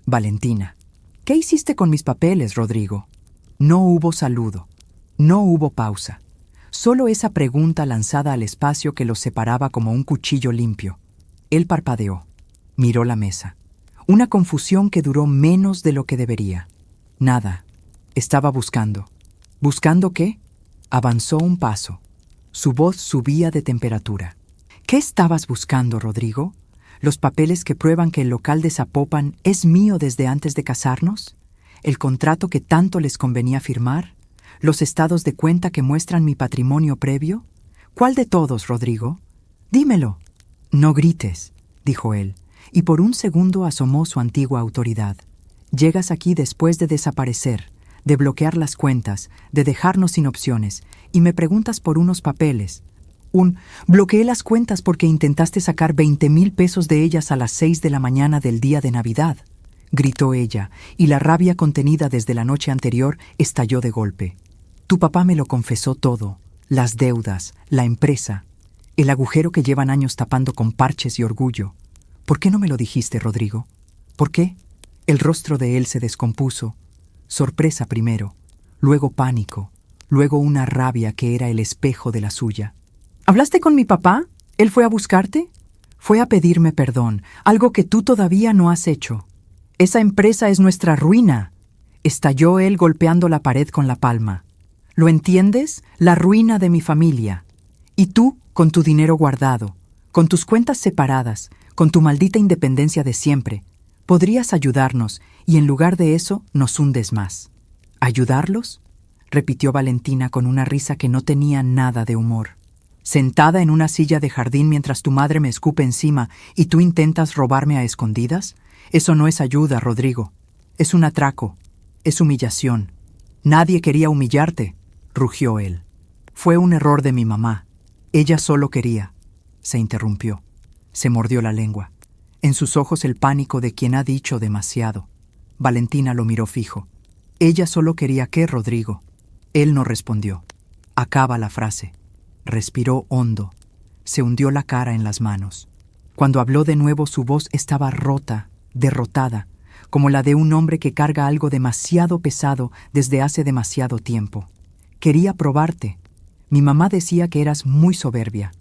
Valentina. ¿Qué hiciste con mis papeles, Rodrigo? No hubo saludo. No hubo pausa. Solo esa pregunta lanzada al espacio que los separaba como un cuchillo limpio. Él parpadeó. Miró la mesa. Una confusión que duró menos de lo que debería. Nada. Estaba buscando. ¿Buscando qué? Avanzó un paso. Su voz subía de temperatura. ¿Qué estabas buscando, Rodrigo? ¿Los papeles que prueban que el local de Zapopan es mío desde antes de casarnos? ¿El contrato que tanto les convenía firmar? ¿Los estados de cuenta que muestran mi patrimonio previo? ¿Cuál de todos, Rodrigo? Dímelo. No grites, dijo él, y por un segundo asomó su antigua autoridad. Llegas aquí después de desaparecer, de bloquear las cuentas, de dejarnos sin opciones, y me preguntas por unos papeles. Bloqueé las cuentas porque intentaste sacar 20,000 pesos de ellas a las 6 de la mañana del día de Navidad, gritó ella, y la rabia contenida desde la noche anterior estalló de golpe. Tu papá me lo confesó todo, las deudas, la empresa, el agujero que llevan años tapando con parches y orgullo. ¿Por qué no me lo dijiste, Rodrigo? ¿Por qué? El rostro de él se descompuso. Sorpresa primero, luego pánico, luego una rabia que era el espejo de la suya. ¿Hablaste con mi papá? ¿Él fue a buscarte? Fue a pedirme perdón, algo que tú todavía no has hecho. Esa empresa es nuestra ruina. Estalló él golpeando la pared con la palma. ¿Lo entiendes? La ruina de mi familia. Y tú, con tu dinero guardado, con tus cuentas separadas, con tu maldita independencia de siempre, podrías ayudarnos y en lugar de eso nos hundes más. ¿Ayudarlos? Repitió Valentina con una risa que no tenía nada de humor. ¿Sentada en una silla de jardín mientras tu madre me escupe encima y tú intentas robarme a escondidas? Eso no es ayuda, Rodrigo. Es un atraco. Es humillación. Nadie quería humillarte, rugió él. Fue un error de mi mamá. Ella solo quería. Se interrumpió. Se mordió la lengua. En sus ojos el pánico de quien ha dicho demasiado. Valentina lo miró fijo. Ella solo quería ¿qué, Rodrigo? Él no respondió. Acaba la frase. Respiró hondo. Se hundió la cara en las manos. Cuando habló de nuevo su voz estaba rota, derrotada, como la de un hombre que carga algo demasiado pesado desde hace demasiado tiempo. Quería probarte. Mi mamá decía que eras muy soberbia,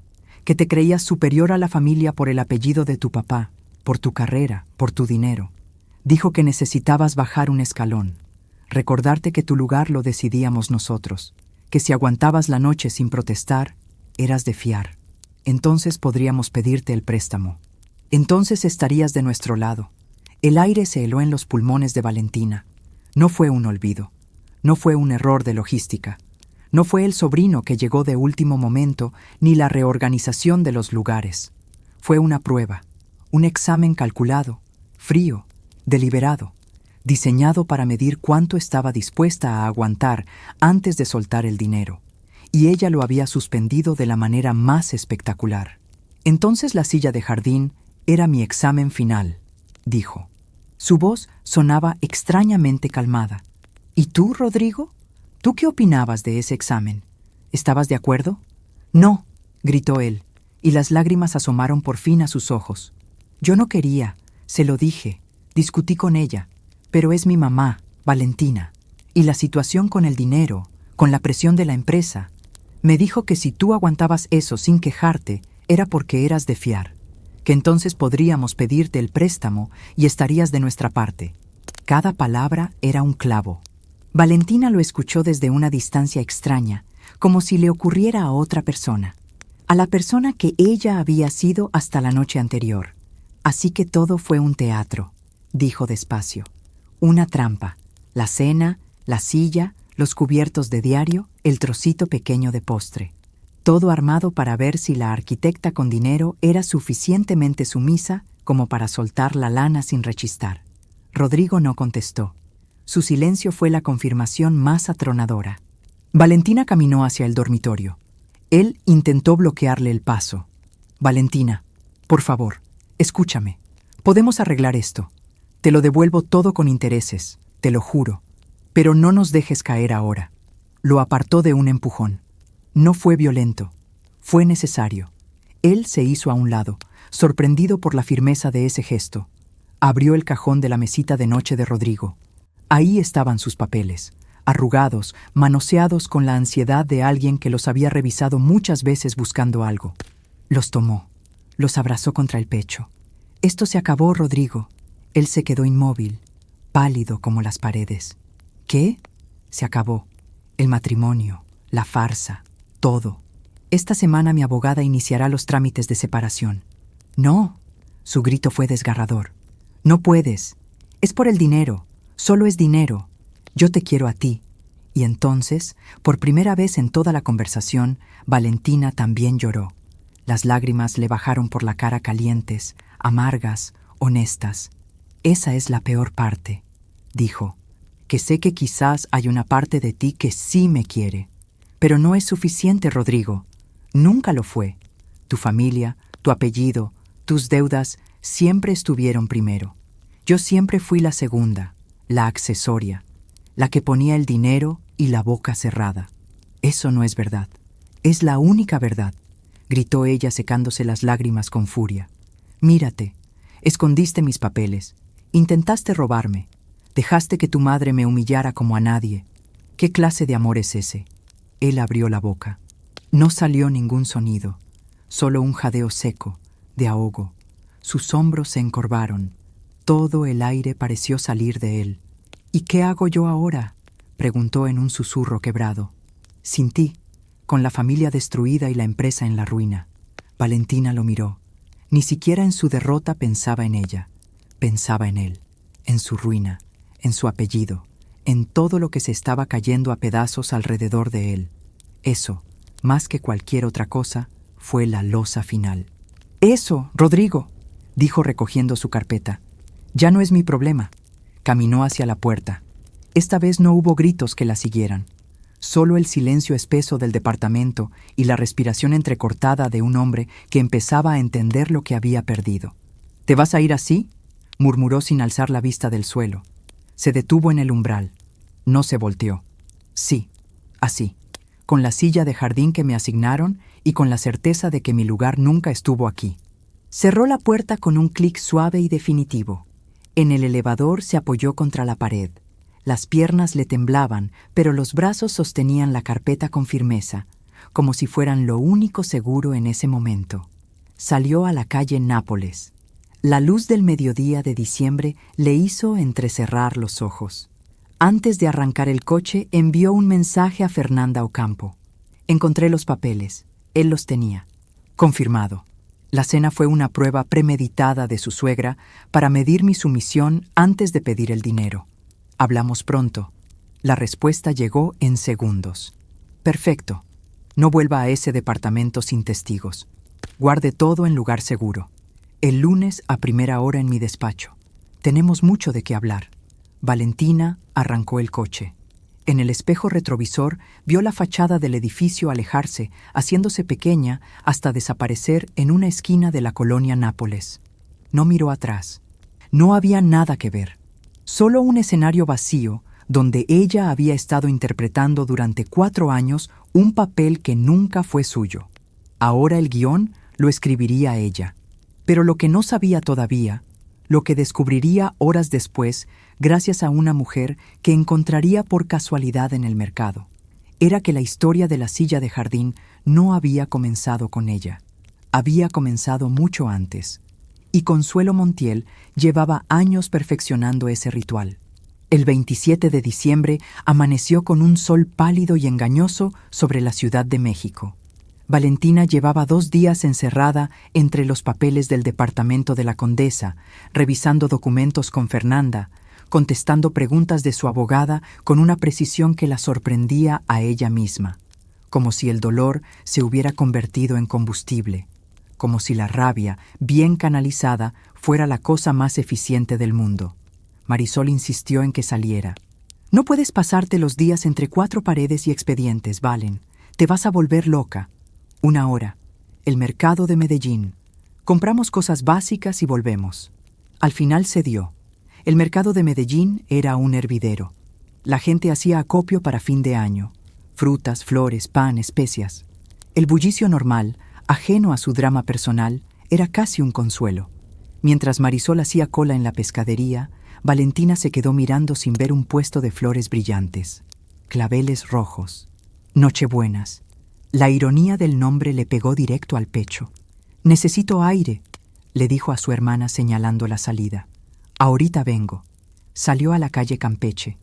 que te creías superior a la familia por el apellido de tu papá, por tu carrera, por tu dinero. Dijo que necesitabas bajar un escalón, recordarte que tu lugar lo decidíamos nosotros, que si aguantabas la noche sin protestar, eras de fiar. Entonces podríamos pedirte el préstamo. Entonces estarías de nuestro lado. El aire se heló en los pulmones de Valentina. No fue un olvido. No fue un error de logística. No fue el sobrino que llegó de último momento, ni la reorganización de los lugares. Fue una prueba, un examen calculado, frío, deliberado, diseñado para medir cuánto estaba dispuesta a aguantar antes de soltar el dinero. Y ella lo había suspendido de la manera más espectacular. Entonces la silla de jardín era mi examen final, dijo. Su voz sonaba extrañamente calmada. ¿Y tú, Rodrigo? ¿Tú qué opinabas de ese examen? ¿Estabas de acuerdo? No, gritó él, y las lágrimas asomaron por fin a sus ojos. Yo no quería, se lo dije, discutí con ella, pero es mi mamá, Valentina, y la situación con el dinero, con la presión de la empresa. Me dijo que si tú aguantabas eso sin quejarte, era porque eras de fiar, que entonces podríamos pedirte el préstamo y estarías de nuestra parte. Cada palabra era un clavo. Valentina lo escuchó desde una distancia extraña, como si le ocurriera a otra persona, a la persona que ella había sido hasta la noche anterior. Así que todo fue un teatro, dijo despacio. Una trampa, la cena, la silla, los cubiertos de diario, el trocito pequeño de postre. Todo armado para ver si la arquitecta con dinero era suficientemente sumisa como para soltar la lana sin rechistar. Rodrigo no contestó. Su silencio fue la confirmación más atronadora. Valentina caminó hacia el dormitorio. Él intentó bloquearle el paso. Valentina, por favor, escúchame. Podemos arreglar esto. Te lo devuelvo todo con intereses, te lo juro. Pero no nos dejes caer ahora. Lo apartó de un empujón. No fue violento. Fue necesario. Él se hizo a un lado, sorprendido por la firmeza de ese gesto. Abrió el cajón de la mesita de noche de Rodrigo. Ahí estaban sus papeles, arrugados, manoseados con la ansiedad de alguien que los había revisado muchas veces buscando algo. Los tomó, los abrazó contra el pecho. Esto se acabó, Rodrigo. Él se quedó inmóvil, pálido como las paredes. ¿Qué? Se acabó. El matrimonio, la farsa, todo. Esta semana mi abogada iniciará los trámites de separación. No. Su grito fue desgarrador. No puedes. Es por el dinero. Solo es dinero. Yo te quiero a ti. Y entonces, por primera vez en toda la conversación, Valentina también lloró. Las lágrimas le bajaron por la cara calientes, amargas, honestas. Esa es la peor parte, dijo, que sé que quizás hay una parte de ti que sí me quiere. Pero no es suficiente, Rodrigo. Nunca lo fue. Tu familia, tu apellido, tus deudas siempre estuvieron primero. Yo siempre fui la segunda, la accesoria, la que ponía el dinero y la boca cerrada. Eso no es verdad. Es la única verdad, gritó ella secándose las lágrimas con furia. Mírate, escondiste mis papeles, intentaste robarme, dejaste que tu madre me humillara como a nadie. ¿Qué clase de amor es ese? Él abrió la boca. No salió ningún sonido, solo un jadeo seco, de ahogo. Sus hombros se encorvaron. Todo el aire pareció salir de él. ¿Y qué hago yo ahora?, preguntó en un susurro quebrado. Sin ti, con la familia destruida y la empresa en la ruina. Valentina lo miró. Ni siquiera en su derrota pensaba en ella. Pensaba en él, en su ruina, en su apellido, en todo lo que se estaba cayendo a pedazos alrededor de él. Eso, más que cualquier otra cosa, fue la losa final. «Eso, Rodrigo», dijo recogiendo su carpeta. «Ya no es mi problema». Caminó hacia la puerta. Esta vez no hubo gritos que la siguieran. Solo el silencio espeso del departamento y la respiración entrecortada de un hombre que empezaba a entender lo que había perdido. «¿Te vas a ir así?», murmuró sin alzar la vista del suelo. Se detuvo en el umbral. No se volteó. «Sí, así, con la silla de jardín que me asignaron y con la certeza de que mi lugar nunca estuvo aquí». Cerró la puerta con un clic suave y definitivo. En el elevador se apoyó contra la pared. Las piernas le temblaban, pero los brazos sostenían la carpeta con firmeza, como si fueran lo único seguro en ese momento. Salió a la calle Nápoles. La luz del mediodía de diciembre le hizo entrecerrar los ojos. Antes de arrancar el coche, envió un mensaje a Fernanda Ocampo. «Encontré los papeles. Él los tenía. Confirmado». La cena fue una prueba premeditada de su suegra para medir mi sumisión antes de pedir el dinero. Hablamos pronto. La respuesta llegó en segundos. «Perfecto. No vuelva a ese departamento sin testigos. Guarde todo en lugar seguro. El lunes a primera hora en mi despacho. Tenemos mucho de qué hablar». Valentina arrancó el coche. En el espejo retrovisor vio la fachada del edificio alejarse, haciéndose pequeña hasta desaparecer en una esquina de la colonia Nápoles. No miró atrás. No había nada que ver. Solo un escenario vacío donde ella había estado interpretando durante 4 años un papel que nunca fue suyo. Ahora el guión lo escribiría ella. Pero lo que no sabía todavía, lo que descubriría horas después gracias a una mujer que encontraría por casualidad en el mercado, era que la historia de la silla de jardín no había comenzado con ella. Había comenzado mucho antes. Y Consuelo Montiel llevaba años perfeccionando ese ritual. El 27 de diciembre amaneció con un sol pálido y engañoso sobre la Ciudad de México. Valentina llevaba 2 días encerrada entre los papeles del departamento de la Condesa, revisando documentos con Fernanda, contestando preguntas de su abogada con una precisión que la sorprendía a ella misma, como si el dolor se hubiera convertido en combustible, como si la rabia, bien canalizada, fuera la cosa más eficiente del mundo. Marisol insistió en que saliera. «No puedes pasarte los días entre 4 paredes y expedientes, Valen. Te vas a volver loca». 1 hora. El mercado de Medellín. Compramos cosas básicas y volvemos. Al final cedió. El mercado de Medellín era un hervidero. La gente hacía acopio para fin de año. Frutas, flores, pan, especias. El bullicio normal, ajeno a su drama personal, era casi un consuelo. Mientras Marisol hacía cola en la pescadería, Valentina se quedó mirando sin ver un puesto de flores brillantes, claveles rojos, nochebuenas. La ironía del nombre le pegó directo al pecho. «Necesito aire», le dijo a su hermana señalando la salida. «Ahorita vengo». Salió a la calle Campeche.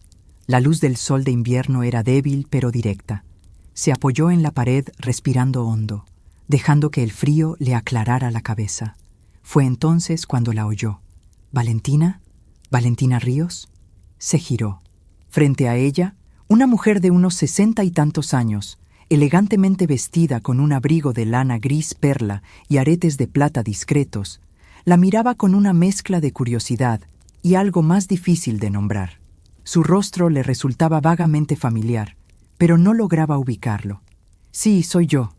La luz del sol de invierno era débil pero directa. Se apoyó en la pared respirando hondo, dejando que el frío le aclarara la cabeza. Fue entonces cuando la oyó. «¿Valentina? ¿Valentina Ríos?» Se giró. Frente a ella, una mujer de unos 60 y tantos años, elegantemente vestida con un abrigo de lana gris perla y aretes de plata discretos, la miraba con una mezcla de curiosidad y algo más difícil de nombrar. Su rostro le resultaba vagamente familiar, pero no lograba ubicarlo. «Sí, soy yo.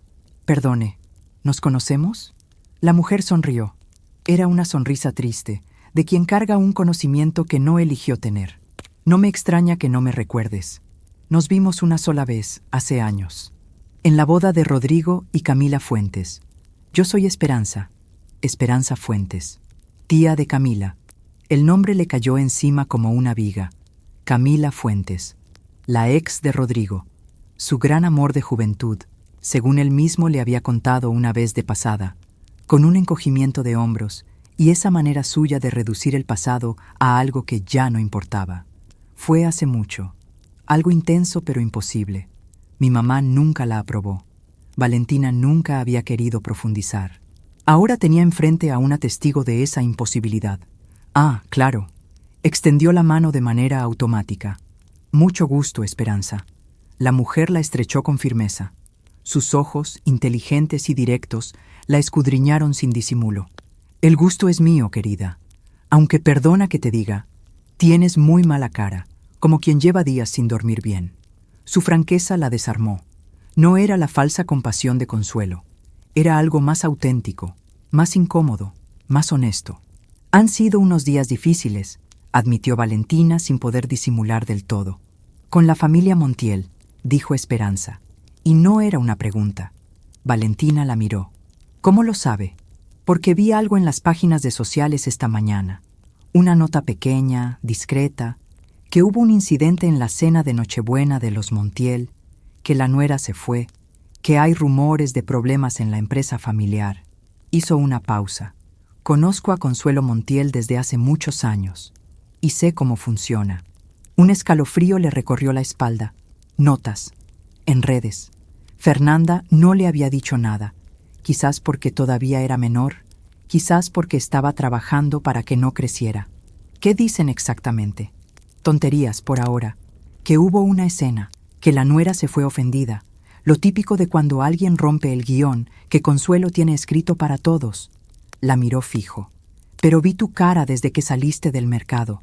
Perdone, ¿nos conocemos?» La mujer sonrió. Era una sonrisa triste, de quien carga un conocimiento que no eligió tener. «No me extraña que no me recuerdes. Nos vimos una sola vez, hace años, en la boda de Rodrigo y Camila Fuentes. Yo soy Esperanza, Esperanza Fuentes, tía de Camila». El nombre le cayó encima como una viga. Camila Fuentes, la ex de Rodrigo, su gran amor de juventud, según él mismo le había contado una vez de pasada, con un encogimiento de hombros y esa manera suya de reducir el pasado a algo que ya no importaba. Fue hace mucho, algo intenso pero imposible. Mi mamá nunca la aprobó. Valentina nunca había querido profundizar. Ahora tenía enfrente a una testigo de esa imposibilidad. «Ah, claro». Extendió la mano de manera automática. «Mucho gusto, Esperanza». La mujer la estrechó con firmeza. Sus ojos, inteligentes y directos, la escudriñaron sin disimulo. «El gusto es mío, querida. Aunque perdona que te diga, tienes muy mala cara, como quien lleva días sin dormir bien». Su franqueza la desarmó. No era la falsa compasión de Consuelo. Era algo más auténtico, más incómodo, más honesto. «Han sido unos días difíciles», admitió Valentina sin poder disimular del todo. «Con la familia Montiel», dijo Esperanza. Y no era una pregunta. Valentina la miró. «¿Cómo lo sabe?» «Porque vi algo en las páginas de sociales esta mañana. Una nota pequeña, discreta, que hubo un incidente en la cena de Nochebuena de los Montiel, que la nuera se fue, que hay rumores de problemas en la empresa familiar». Hizo una pausa. «Conozco a Consuelo Montiel desde hace muchos años y sé cómo funciona». Un escalofrío le recorrió la espalda. Notas. En redes. Fernanda no le había dicho nada, quizás porque todavía era menor, quizás porque estaba trabajando para que no creciera. ¿Qué dicen exactamente? Tonterías por ahora. Que hubo una escena, que la nuera se fue ofendida, lo típico de cuando alguien rompe el guión que Consuelo tiene escrito para todos. La miró fijo. «Pero vi tu cara desde que saliste del mercado.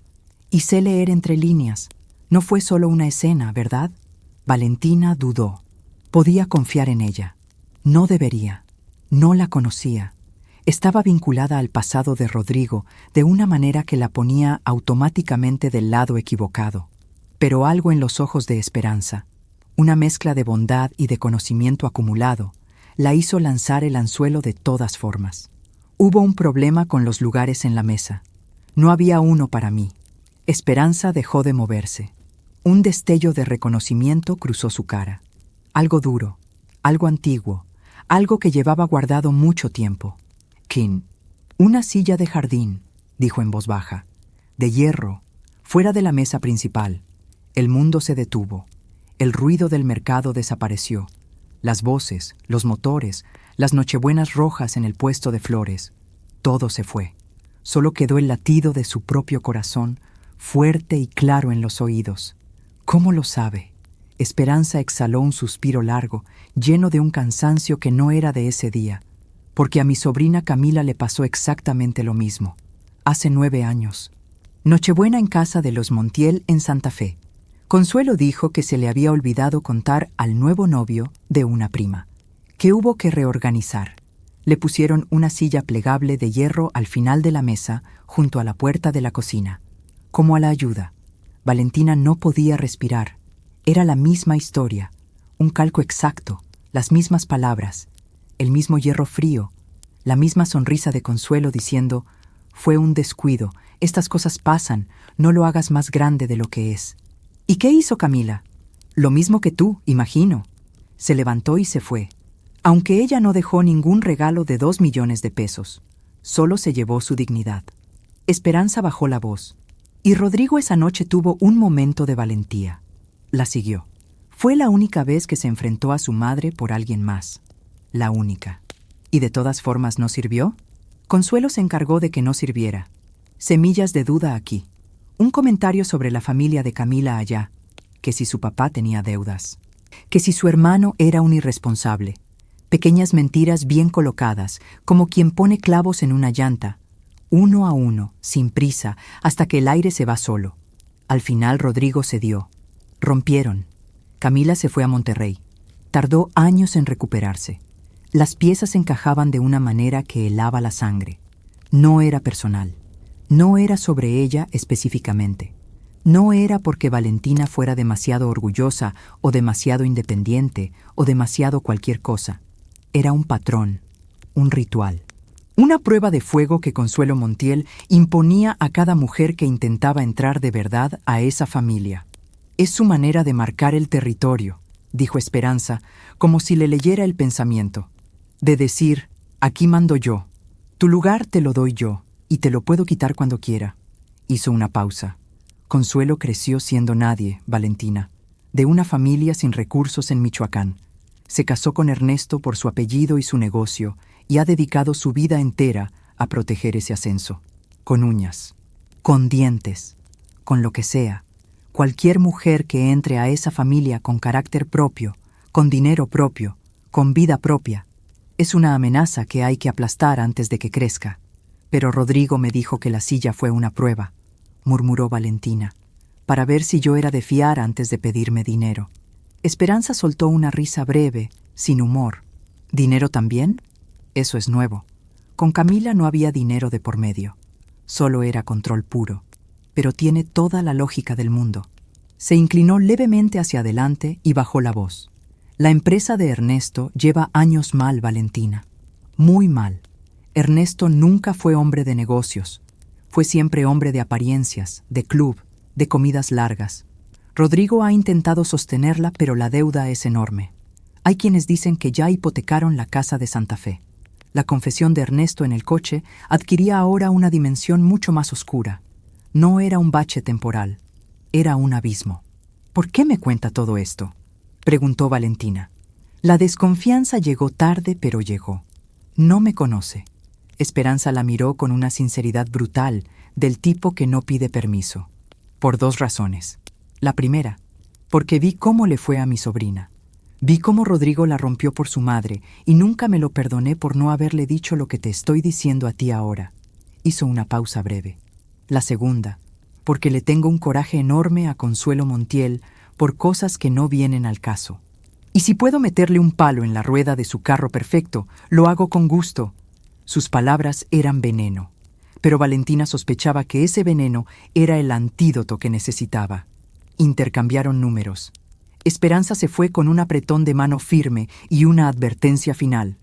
Y sé leer entre líneas. No fue solo una escena, ¿verdad?» Valentina dudó. Podía confiar en ella. No debería. No la conocía. Estaba vinculada al pasado de Rodrigo de una manera que la ponía automáticamente del lado equivocado. Pero algo en los ojos de Esperanza, una mezcla de bondad y de conocimiento acumulado, la hizo lanzar el anzuelo de todas formas. Hubo un problema con los lugares en la mesa. No había uno para mí. Esperanza dejó de moverse. Un destello de reconocimiento cruzó su cara. Algo duro, algo antiguo, algo que llevaba guardado mucho tiempo. «Kin, una silla de jardín», dijo en voz baja, «de hierro, fuera de la mesa principal». El mundo se detuvo. El ruido del mercado desapareció. Las voces, los motores, las nochebuenas rojas en el puesto de flores. Todo se fue. Solo quedó el latido de su propio corazón, fuerte y claro en los oídos. ¿Cómo lo sabe? Esperanza exhaló un suspiro largo, lleno de un cansancio que no era de ese día, porque a mi sobrina Camila le pasó exactamente lo mismo. Hace 9 años. Nochebuena en casa de los Montiel en Santa Fe. Consuelo dijo que se le había olvidado contar al nuevo novio de una prima, que hubo que reorganizar. Le pusieron una silla plegable de hierro al final de la mesa, junto a la puerta de la cocina, como a la ayuda. Valentina no podía respirar. Era la misma historia, un calco exacto, las mismas palabras, el mismo hierro frío, la misma sonrisa de consuelo diciendo: «Fue un descuido, estas cosas pasan, no lo hagas más grande de lo que es». ¿Y qué hizo Camila? Lo mismo que tú, imagino. Se levantó y se fue, aunque ella no dejó ningún regalo de 2 millones de pesos. Solo se llevó su dignidad. Esperanza bajó la voz, y Rodrigo esa noche tuvo un momento de valentía. La siguió. Fue la única vez que se enfrentó a su madre por alguien más. La única. ¿Y de todas formas no sirvió? Consuelo se encargó de que no sirviera. Semillas de duda aquí. Un comentario sobre la familia de Camila allá. Que si su papá tenía deudas. Que si su hermano era un irresponsable. Pequeñas mentiras bien colocadas, como quien pone clavos en una llanta. Uno a uno, sin prisa, hasta que el aire se va solo. Al final Rodrigo cedió. Rompieron. Camila se fue a Monterrey. Tardó años en recuperarse. Las piezas encajaban de una manera que helaba la sangre. No era personal. No era sobre ella específicamente. No era porque Valentina fuera demasiado orgullosa o demasiado independiente o demasiado cualquier cosa. Era un patrón, un ritual. Una prueba de fuego que Consuelo Montiel imponía a cada mujer que intentaba entrar de verdad a esa familia. Es su manera de marcar el territorio, dijo Esperanza, como si le leyera el pensamiento. De decir: aquí mando yo, tu lugar te lo doy yo, y te lo puedo quitar cuando quiera. Hizo una pausa. Consuelo creció siendo nadie, Valentina, de una familia sin recursos en Michoacán. Se casó con Ernesto por su apellido y su negocio, y ha dedicado su vida entera a proteger ese ascenso. Con uñas, con dientes, con lo que sea. Cualquier mujer que entre a esa familia con carácter propio, con dinero propio, con vida propia, es una amenaza que hay que aplastar antes de que crezca. Pero Rodrigo me dijo que la silla fue una prueba, murmuró Valentina, para ver si yo era de fiar antes de pedirme dinero. Esperanza soltó una risa breve, sin humor. ¿Dinero también? Eso es nuevo. Con Camila no había dinero de por medio. Solo era control puro. Pero tiene toda la lógica del mundo. Se inclinó levemente hacia adelante y bajó la voz. La empresa de Ernesto lleva años mal, Valentina. Muy mal. Ernesto nunca fue hombre de negocios. Fue siempre hombre de apariencias, de club, de comidas largas. Rodrigo ha intentado sostenerla, pero la deuda es enorme. Hay quienes dicen que ya hipotecaron la casa de Santa Fe. La confesión de Ernesto en el coche adquiría ahora una dimensión mucho más oscura. No era un bache temporal, era un abismo. ¿Por qué me cuenta todo esto?, preguntó Valentina. La desconfianza llegó tarde, pero llegó. No me conoce. Esperanza la miró con una sinceridad brutal, del tipo que no pide permiso. Por 2 razones. La primera, porque vi cómo le fue a mi sobrina. Vi cómo Rodrigo la rompió por su madre y nunca me lo perdoné por no haberle dicho lo que te estoy diciendo a ti ahora. Hizo una pausa breve. La segunda, porque le tengo un coraje enorme a Consuelo Montiel por cosas que no vienen al caso. Y si puedo meterle un palo en la rueda de su carro perfecto, lo hago con gusto. Sus palabras eran veneno, pero Valentina sospechaba que ese veneno era el antídoto que necesitaba. Intercambiaron números. Esperanza se fue con un apretón de mano firme y una advertencia final.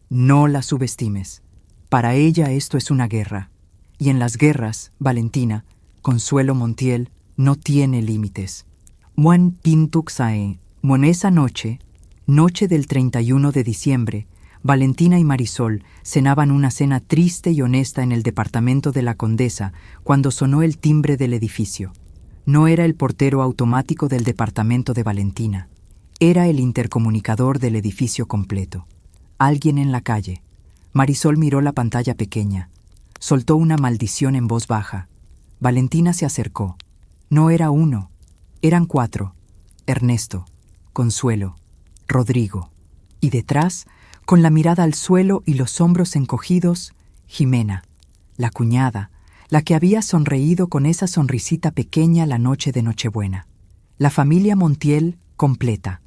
No la subestimes. Para ella esto es una guerra. Y en las guerras, Valentina, Consuelo Montiel, no tiene límites. Muan Pintuxae, esa noche, noche del 31 de diciembre, Valentina y Marisol cenaban una cena triste y honesta en el departamento de la Condesa cuando sonó el timbre del edificio. No era el portero automático del departamento de Valentina. Era el intercomunicador del edificio completo. Alguien en la calle. Marisol miró la pantalla pequeña. Soltó una maldición en voz baja. Valentina se acercó. No era uno. Eran 4. Ernesto, Consuelo, Rodrigo. Y detrás, con la mirada al suelo y los hombros encogidos, Jimena, la cuñada, la que había sonreído con esa sonrisita pequeña la noche de Nochebuena. La familia Montiel completa,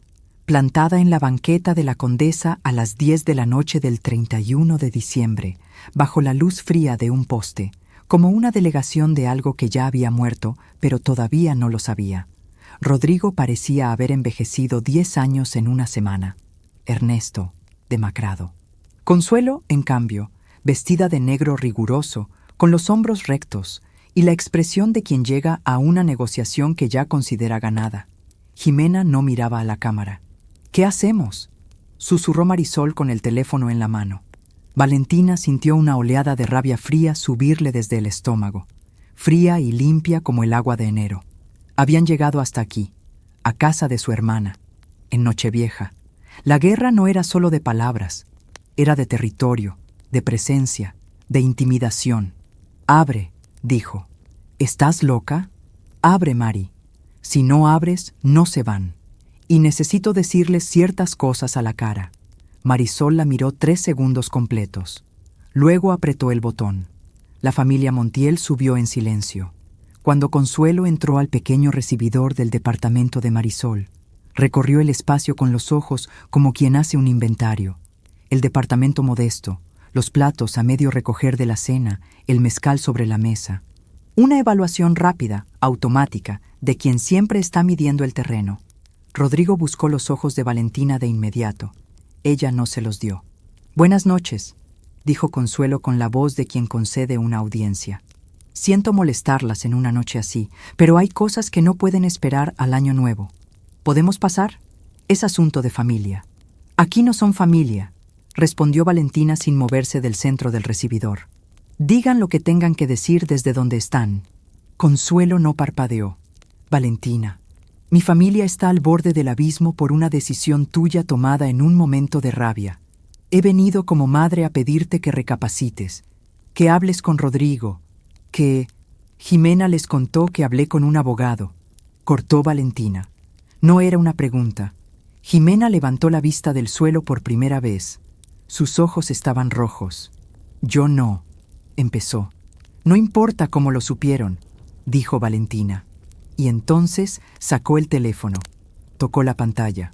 plantada en la banqueta de la Condesa a las 10 de la noche del 31 de diciembre, bajo la luz fría de un poste, como una delegación de algo que ya había muerto, pero todavía no lo sabía. Rodrigo parecía haber envejecido 10 años en una semana. Ernesto, demacrado. Consuelo, en cambio, vestida de negro riguroso, con los hombros rectos y la expresión de quien llega a una negociación que ya considera ganada. Jimena no miraba a la cámara. «¿Qué hacemos?», susurró Marisol con el teléfono en la mano. Valentina sintió una oleada de rabia fría subirle desde el estómago, fría y limpia como el agua de enero. Habían llegado hasta aquí, a casa de su hermana, en Nochevieja. La guerra no era solo de palabras, era de territorio, de presencia, de intimidación. «Abre», dijo. «¿Estás loca? Abre, Mari. Si no abres, no se van. Y necesito decirles ciertas cosas a la cara». Marisol la miró 3 segundos completos. Luego apretó el botón. La familia Montiel subió en silencio. Cuando Consuelo entró al pequeño recibidor del departamento de Marisol, recorrió el espacio con los ojos como quien hace un inventario. El departamento modesto, los platos a medio recoger de la cena, el mezcal sobre la mesa. Una evaluación rápida, automática, de quien siempre está midiendo el terreno. Rodrigo buscó los ojos de Valentina de inmediato. Ella no se los dio. «Buenas noches», dijo Consuelo con la voz de quien concede una audiencia. «Siento molestarlas en una noche así, pero hay cosas que no pueden esperar al año nuevo. ¿Podemos pasar? Es asunto de familia». «Aquí no son familia», respondió Valentina sin moverse del centro del recibidor. «Digan lo que tengan que decir desde donde están». Consuelo no parpadeó. «Valentina, mi familia está al borde del abismo por una decisión tuya tomada en un momento de rabia. He venido como madre a pedirte que recapacites, que hables con Rodrigo, que...» «Jimena les contó que hablé con un abogado», cortó Valentina. No era una pregunta. Jimena levantó la vista del suelo por primera vez. Sus ojos estaban rojos. «Yo no», empezó. «No importa cómo lo supieron», dijo Valentina. Y entonces sacó el teléfono. Tocó la pantalla.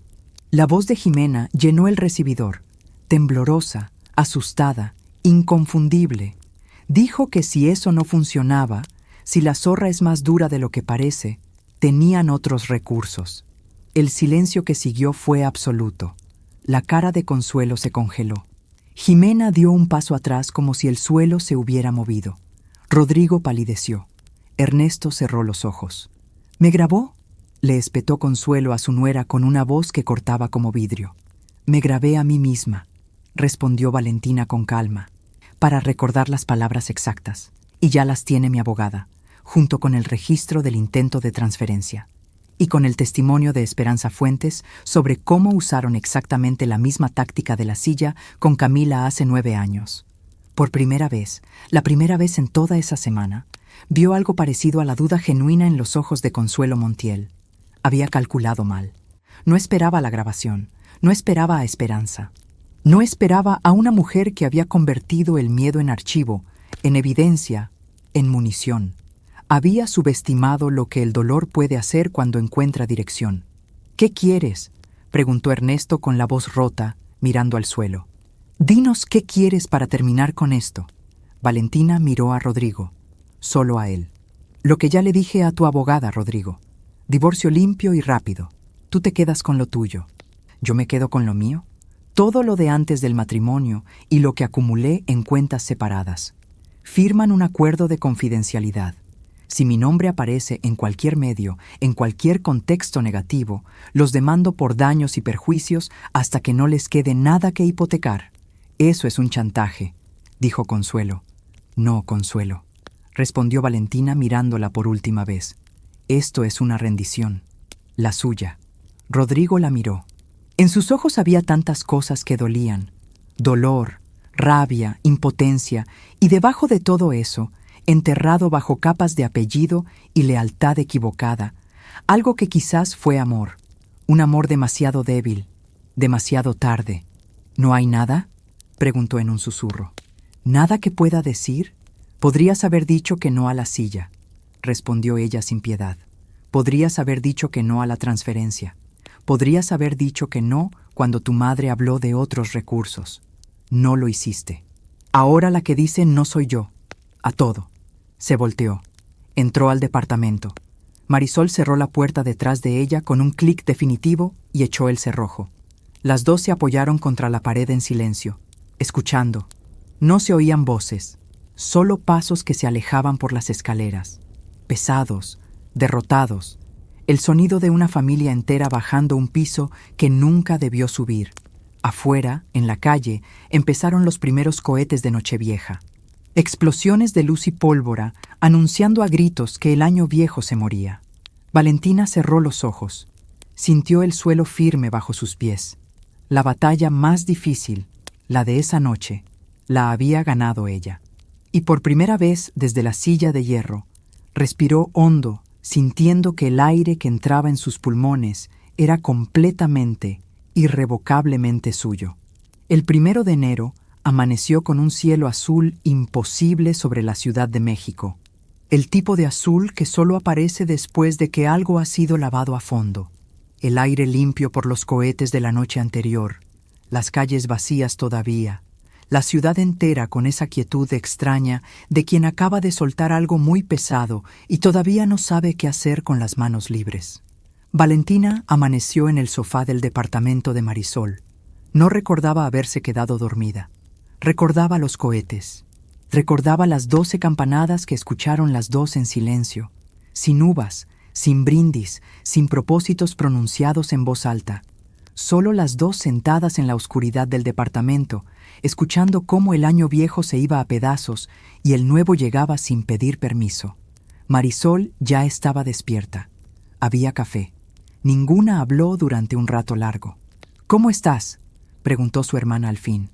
La voz de Jimena llenó el recibidor. Temblorosa, asustada, inconfundible. Dijo que si eso no funcionaba, si la zorra es más dura de lo que parece, tenían otros recursos. El silencio que siguió fue absoluto. La cara de Consuelo se congeló. Jimena dio un paso atrás como si el suelo se hubiera movido. Rodrigo palideció. Ernesto cerró los ojos. «¿Me grabó?», le espetó Consuelo a su nuera con una voz que cortaba como vidrio. «Me grabé a mí misma», respondió Valentina con calma, «para recordar las palabras exactas, y ya las tiene mi abogada, junto con el registro del intento de transferencia, y con el testimonio de Esperanza Fuentes sobre cómo usaron exactamente la misma táctica de la silla con Camila hace 9 años. Por primera vez, la primera vez en toda esa semana, vio algo parecido a la duda genuina en los ojos de Consuelo Montiel. Había calculado mal. No esperaba la grabación, no esperaba a Esperanza. No esperaba a una mujer que había convertido el miedo en archivo, en evidencia, en munición. Había subestimado lo que el dolor puede hacer cuando encuentra dirección. «¿Qué quieres?», preguntó Ernesto con la voz rota, mirando al suelo. «Dinos qué quieres para terminar con esto». Valentina miró a Rodrigo. Solo a él. «Lo que ya le dije a tu abogada, Rodrigo. Divorcio limpio y rápido. Tú te quedas con lo tuyo. ¿Yo me quedo con lo mío? Todo lo de antes del matrimonio y lo que acumulé en cuentas separadas. Firman un acuerdo de confidencialidad. Si mi nombre aparece en cualquier medio, en cualquier contexto negativo, los demando por daños y perjuicios hasta que no les quede nada que hipotecar. Eso es un chantaje», dijo Consuelo. «No, Consuelo», respondió Valentina mirándola por última vez. «Esto es una rendición. La suya». Rodrigo la miró. En sus ojos había tantas cosas que dolían. Dolor, rabia, impotencia, y debajo de todo eso, enterrado bajo capas de apellido y lealtad equivocada, algo que quizás fue amor, un amor demasiado débil, demasiado tarde. «¿No hay nada?», preguntó en un susurro. «¿Nada que pueda decir? Podrías haber dicho que no a la silla», respondió ella sin piedad. «Podrías haber dicho que no a la transferencia. Podrías haber dicho que no cuando tu madre habló de otros recursos. No lo hiciste. Ahora la que dice no soy yo. A todo». Se volteó. Entró al departamento. Marisol cerró la puerta detrás de ella con un clic definitivo y echó el cerrojo. Las dos se apoyaron contra la pared en silencio, escuchando. No se oían voces, solo pasos que se alejaban por las escaleras, pesados, derrotados, el sonido de una familia entera bajando un piso que nunca debió subir. Afuera, en la calle, empezaron los primeros cohetes de Nochevieja. Explosiones de luz y pólvora, anunciando a gritos que el año viejo se moría. Valentina cerró los ojos. Sintió el suelo firme bajo sus pies. La batalla más difícil, la de esa noche, la había ganado ella. Y por primera vez desde la silla de hierro, respiró hondo, sintiendo que el aire que entraba en sus pulmones era completamente, irrevocablemente suyo. El 1 de enero amaneció con un cielo azul imposible sobre la Ciudad de México. El tipo de azul que solo aparece después de que algo ha sido lavado a fondo. El aire limpio por los cohetes de la noche anterior, las calles vacías todavía, la ciudad entera con esa quietud extraña de quien acaba de soltar algo muy pesado y todavía no sabe qué hacer con las manos libres. Valentina amaneció en el sofá del departamento de Marisol. No recordaba haberse quedado dormida. Recordaba los cohetes. Recordaba las 12 campanadas que escucharon las dos en silencio, sin uvas, sin brindis, sin propósitos pronunciados en voz alta. Solo las dos sentadas en la oscuridad del departamento, escuchando cómo el año viejo se iba a pedazos y el nuevo llegaba sin pedir permiso. Marisol ya estaba despierta. Había café. Ninguna habló durante un rato largo. «¿Cómo estás?», preguntó su hermana al fin.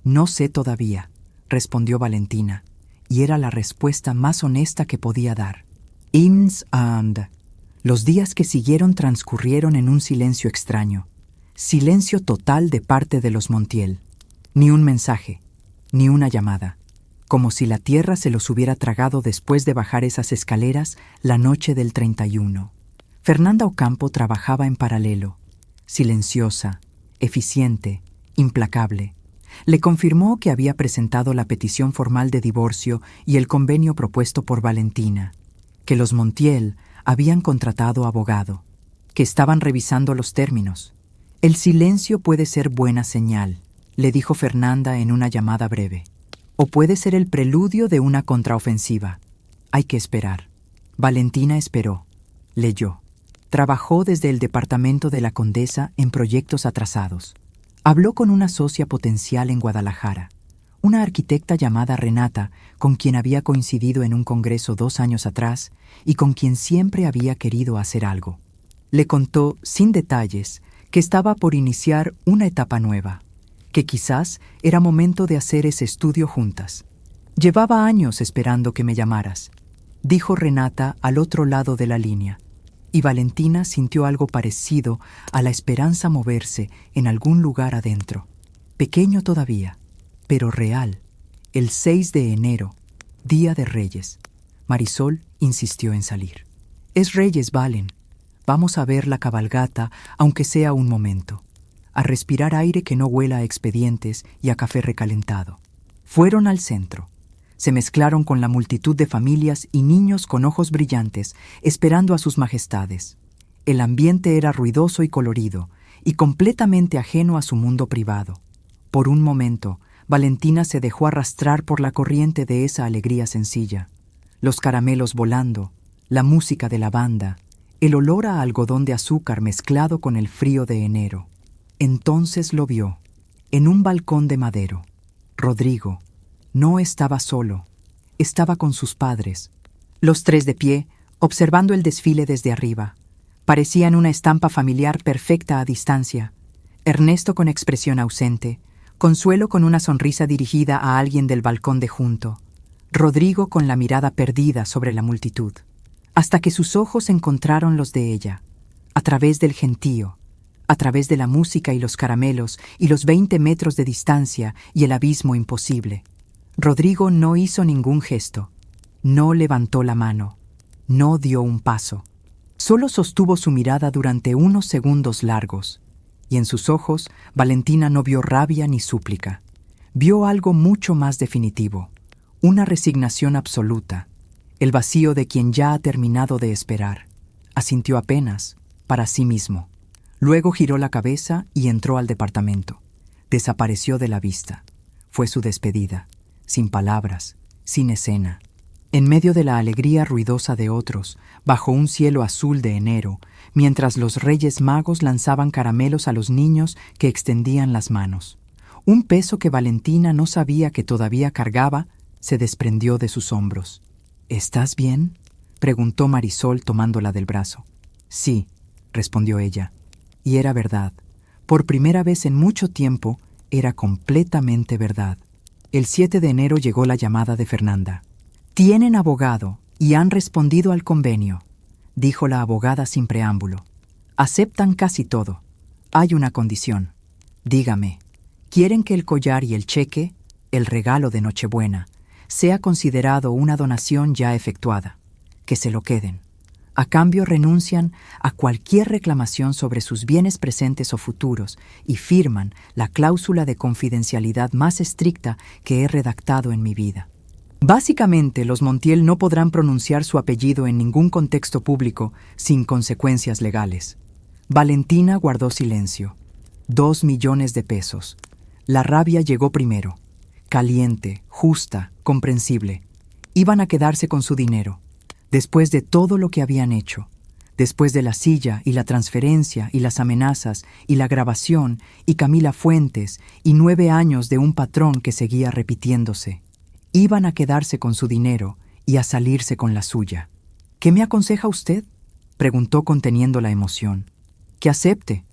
«No sé todavía», respondió Valentina, y era la respuesta más honesta que podía dar. «Ins and». Los días que siguieron transcurrieron en un silencio extraño. Silencio total de parte de los Montiel. Ni un mensaje, ni una llamada. Como si la tierra se los hubiera tragado después de bajar esas escaleras la noche del 31. Fernanda Ocampo trabajaba en paralelo. Silenciosa, eficiente, implacable. Le confirmó que había presentado la petición formal de divorcio y el convenio propuesto por Valentina, que los Montiel habían contratado abogado, que estaban revisando los términos. «El silencio puede ser buena señal», le dijo Fernanda en una llamada breve. «O puede ser el preludio de una contraofensiva. Hay que esperar». Valentina esperó. Leyó. Trabajó desde el departamento de la Condesa en proyectos atrasados. Habló con una socia potencial en Guadalajara, una arquitecta llamada Renata, con quien había coincidido en un congreso 2 años atrás y con quien siempre había querido hacer algo. Le contó, sin detalles, que estaba por iniciar una etapa nueva, que quizás era momento de hacer ese estudio juntas. «Llevaba años esperando que me llamaras», dijo Renata al otro lado de la línea, y Valentina sintió algo parecido a la esperanza moverse en algún lugar adentro, pequeño todavía, pero real. El 6 de enero, Día de Reyes. Marisol insistió en salir. «Es Reyes, Valen. Vamos a ver la cabalgata, aunque sea un momento. A respirar aire que no huela a expedientes y a café recalentado». Fueron al centro. Se mezclaron con la multitud de familias y niños con ojos brillantes, esperando a sus majestades. El ambiente era ruidoso y colorido, y completamente ajeno a su mundo privado. Por un momento, Valentina se dejó arrastrar por la corriente de esa alegría sencilla. Los caramelos volando, la música de la banda, el olor a algodón de azúcar mezclado con el frío de enero. Entonces lo vio, en un balcón de madero. Rodrigo no estaba solo, estaba con sus padres. Los tres de pie, observando el desfile desde arriba. Parecían una estampa familiar perfecta a distancia. Ernesto con expresión ausente, Consuelo con una sonrisa dirigida a alguien del balcón de junto, Rodrigo con la mirada perdida sobre la multitud, hasta que sus ojos encontraron los de ella, a través del gentío, a través de la música y los caramelos y los 20 metros de distancia y el abismo imposible. Rodrigo no hizo ningún gesto, no levantó la mano, no dio un paso. Solo sostuvo su mirada durante unos segundos largos, y en sus ojos Valentina no vio rabia ni súplica. Vio algo mucho más definitivo, una resignación absoluta, el vacío de quien ya ha terminado de esperar. Asintió apenas, para sí mismo. Luego giró la cabeza y entró al departamento. Desapareció de la vista. Fue su despedida, sin palabras, sin escena. En medio de la alegría ruidosa de otros, bajo un cielo azul de enero, mientras los Reyes Magos lanzaban caramelos a los niños que extendían las manos. Un peso que Valentina no sabía que todavía cargaba se desprendió de sus hombros. ¿Estás bien?, preguntó Marisol tomándola del brazo. Sí, respondió ella. Y era verdad. Por primera vez en mucho tiempo, era completamente verdad. El 7 de enero llegó la llamada de Fernanda. «Tienen abogado y han respondido al convenio», dijo la abogada sin preámbulo. «Aceptan casi todo. Hay una condición. Dígame, ¿quieren que el collar y el cheque, el regalo de Nochebuena, sea considerado una donación ya efectuada? Que se lo queden. A cambio renuncian a cualquier reclamación sobre sus bienes presentes o futuros y firman la cláusula de confidencialidad más estricta que he redactado en mi vida. Básicamente, los Montiel no podrán pronunciar su apellido en ningún contexto público sin consecuencias legales». Valentina guardó silencio. 2 millones de pesos. La rabia llegó primero. Caliente, justa, comprensible. Iban a quedarse con su dinero. Después de todo lo que habían hecho, después de la silla y la transferencia y las amenazas y la grabación y Camila Fuentes y 9 años de un patrón que seguía repitiéndose, iban a quedarse con su dinero y a salirse con la suya. «¿Qué me aconseja usted?», preguntó conteniendo la emoción. «Que acepte»,